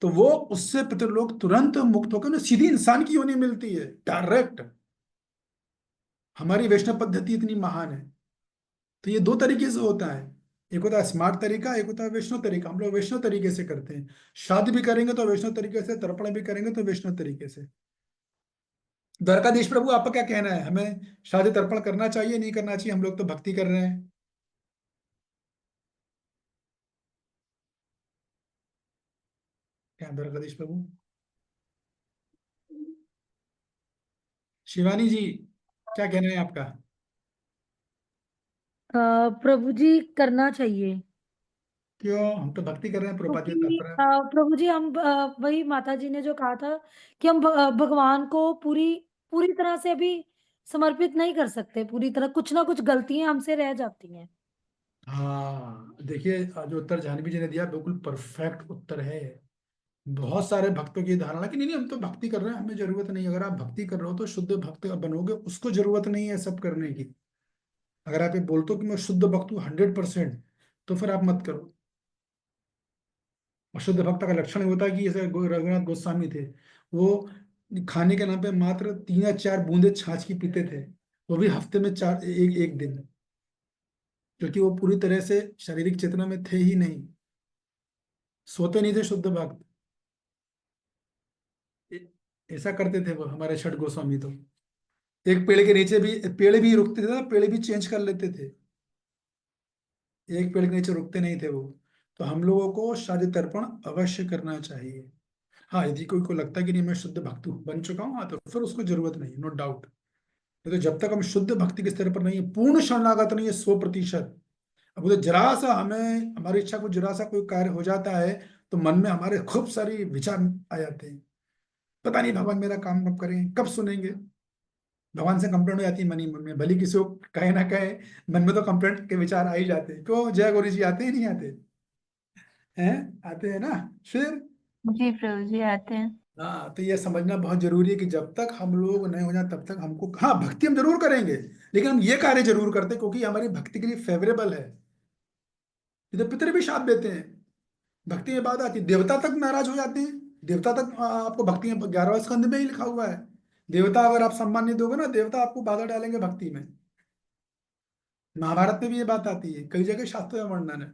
A: तो वो उससे पितृलोक तुरंत मुक्त होकर उन्हें सीधी इंसान की योनि मिलती है, डायरेक्ट। हमारी वैष्णव पद्धति इतनी महान है। तो ये दो तरीके से होता है, एक होता है स्मार्ट तरीका, एक होता है वैष्णव तरीका। हम लोग वैष्णव तरीके से करते हैं, शादी भी करेंगे तो वैष्णव तरीके से, तर्पण भी करेंगे तो वैष्णव तरीके से। द्वारकाधीश प्रभु, आपका क्या कहना है? हमें शादी तर्पण करना चाहिए, नहीं करना चाहिए? हम लोग तो भक्ति कर रहे हैं। क्या द्वारकाधीश प्रभु? शिवानी जी, क्या कहना है आपका?
N: प्रभु जी करना चाहिए,
A: क्यों? हम तो भक्ति कर रहे हैं, प्रभुपाद जी
N: क्योंकि
A: तात्पर्य।
N: प्रभु जी हम वही माता जी ने जो कहा था कि हम भगवान को पूरी पूरी तरह से अभी समर्पित नहीं कर सकते, पूरी तरह कुछ ना कुछ गलतियां हमसे रह जाती हैं।
A: हाँ, देखिए, जो उत्तर जाह्नवी जी ने दिया बिल्कुल परफेक्ट उत्तर है। बहुत सारे भक्तों की धारणा कि नहीं नहीं, हम तो भक्ति कर रहे हैं, हमें जरूरत नहीं। अगर आप भक्ति कर रहे हो तो शुद्ध भक्त बनोगे, उसको जरूरत नहीं है सब करने की। अगर आप ये बोलते हो कि मैं शुद्ध भक्त हूँ 100%, तो फिर आप मत करो। और शुद्ध भक्त का लक्षण होता है कि जैसे रघुनाथ गोस्वामी थे, वो खाने के नाम पे मात्र 3 या 4 बूंदे छाछ की पीते थे, वो भी हफ्ते में 4, एक एक दिन, क्योंकि वो पूरी तरह से शारीरिक चेतना में थे ही नहीं, सोते नहीं थे शुद्ध भक्त। ऐसा करते थे वो हमारे छठ गोस्वामी तो। एक पेड़ के नीचे भी, पेड़ भी रुकते थे ना, पेड़ भी चेंज कर लेते थे, एक पेड़ के नीचे रुकते नहीं थे वो। तो हम लोगों को शादी तर्पण अवश्य करना चाहिए। हाँ, यदि कोई को लगता है कि नहीं मैं शुद्ध भक्त बन चुका हूँ, हाँ, तो फिर उसको जरूरत नहीं, नो डाउट। तो जब तक हम शुद्ध भक्ति के स्तर पर नहीं है, पूर्ण शरणागत नहीं है 100%, अब तो जरा सा हमें, हमारी इच्छा को जरा सा कोई कार्य हो जाता है तो मन में हमारे खूब सारी विचार आ जाते हैं, पता नहीं भगवान मेरा काम कब करें, कब सुनेंगे। भगवान से कंप्लेंट हो जाती है मन ही मन में, भले किसी को कहे ना कहे, मन में तो कंप्लेंट के विचार आ ही जाते हैं। क्यों जय गुरु जी, आते ही नहीं आते हैं? आते हैं ना। फिर
K: जी प्रभु जी आते हैं।
A: हाँ, तो ये समझना बहुत जरूरी है कि जब तक हम लोग नहीं हो जाए तब तक हमको, हाँ, भक्ति हम जरूर करेंगे, लेकिन हम ये कार्य जरूर करते हैं क्योंकि हमारी भक्ति के लिए फेवरेबल है। ये तो पितर भी साथ देते हैं। भक्ति में बात आती है, देवता तक नाराज हो जाते हैं। देवता तक, आपको भक्ति में 11वें स्कंद में ही लिखा हुआ है, देवता अगर आप सम्मान नहीं दोगे ना, देवता आपको बाधा डालेंगे भक्ति में। महाभारत में भी ये बात आती है, कई जगह शास्त्र में वर्णन है।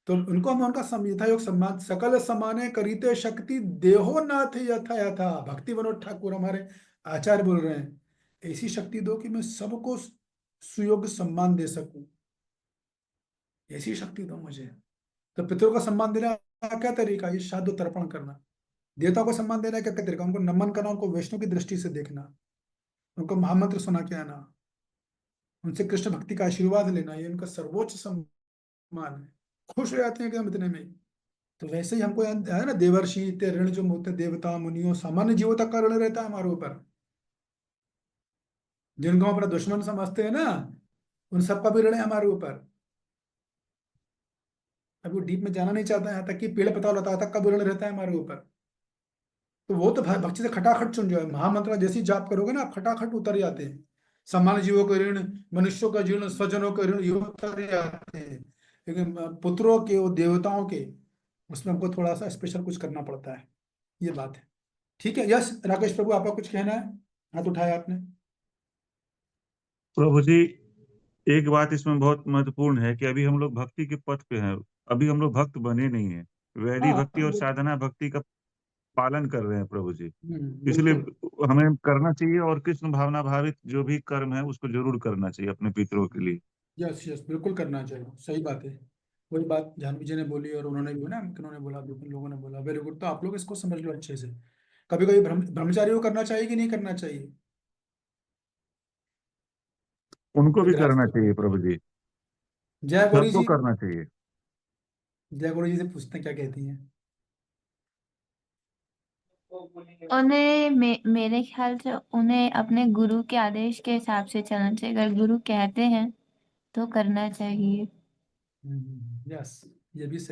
A: तो उनको हम उनका यथा योग सम्मान, सकल समाने करीते शक्ति देहो नाथ यथा यथा। भक्ति विनोद ठाकुर हमारे आचार्य बोल रहे हैं, ऐसी शक्ति दो कि मैं सबको सुयोग्य सम्मान दे सकूं, ऐसी शक्ति दो मुझे। तो पितरों का सम्मान देना का क्या तरीका? ये शादी तर्पण करना। देवता को सम्मान देना क्या तरीका? उनको नमन करना, उनको वैष्णव की दृष्टि से देखना, उनको महामंत्र सुना के आना, उनसे कृष्ण भक्ति का आशीर्वाद लेना, ये उनका सर्वोच्च सम्मान है। खुश हो जाते हैं कि हम इतने में ही। तो वैसे ही हमको है ना, देवर्षि इत्यादि ऋण जो होते हैं, देवता मुनियों सामान्य जीवों तक का ऋण रहता है हमारे ऊपर, जिनको हम अपना दुश्मन समझते हैं ना, उन सबका भी ऋण है हमारे ऊपर। अभी वो डीप में जाना नहीं चाहता, यहाँ तक कि पेड़ पता लता तक का भी ऋण रहता है हमारे ऊपर। तो वो तो भक्ति से खटाखट चुन जाए, महामंत्र जैसी जाप करोगे ना, आप खटाखट उतर जाते हैं। सामान्य जीवों का ऋण, मनुष्यों का ऋण, स्वजनों का ऋण, ये उतर जाते हैं। लेकिन पुत्रों के और देवताओं के, उसमें हमको थोड़ा सा स्पेशल कुछ करना पड़ता है, ये बात है। ठीक है, यस राकेश प्रभु, आपका कुछ कहना है? हाथ उठाया आपने।
B: प्रभु जी, एक बात इसमें बहुत महत्वपूर्ण है कि अभी हम लोग भक्ति के पथ पे हैं, अभी हम लोग भक्त बने नहीं हैं। वैदिक
A: हाँ,
B: भक्ति और साधना भक्ति का पालन कर रहे हैं प्रभु जी, इसलिए
A: बिल्कुल।
B: हमें करना चाहिए, और कृष्ण भावना भावित जो भी कर्म है उसको जरूर करना चाहिए अपने पितरों के लिए।
A: यस यस, बिल्कुल करना चाहिए, सही बात है। वही बात जाह्नवी जी ने बोली और उन्होंने भी ना, उन्होंने बोला, बिल्कुल लोगों ने बोला, वेरी गुड। तो आप लोग इसको समझ लो अच्छे से। कभी कभी ब्रह्मचारी को करना चाहिए कि नहीं करना चाहिए?
B: उनको
A: कोई
B: भी करना
A: गृहस्थ।
B: चाहिए प्रभु जी,
A: जय गौरी
B: सबको
A: जी,
B: करना चाहिए।
A: जय गौरी जी से पूछते हैं क्या कहती हैं।
K: उन्हें मेरे ख्याल से उन्हें अपने गुरु के आदेश के हिसाब से चलना चाहिए। अगर गुरु कहते हैं तो करना चाहिए।
A: यस, ये भी सही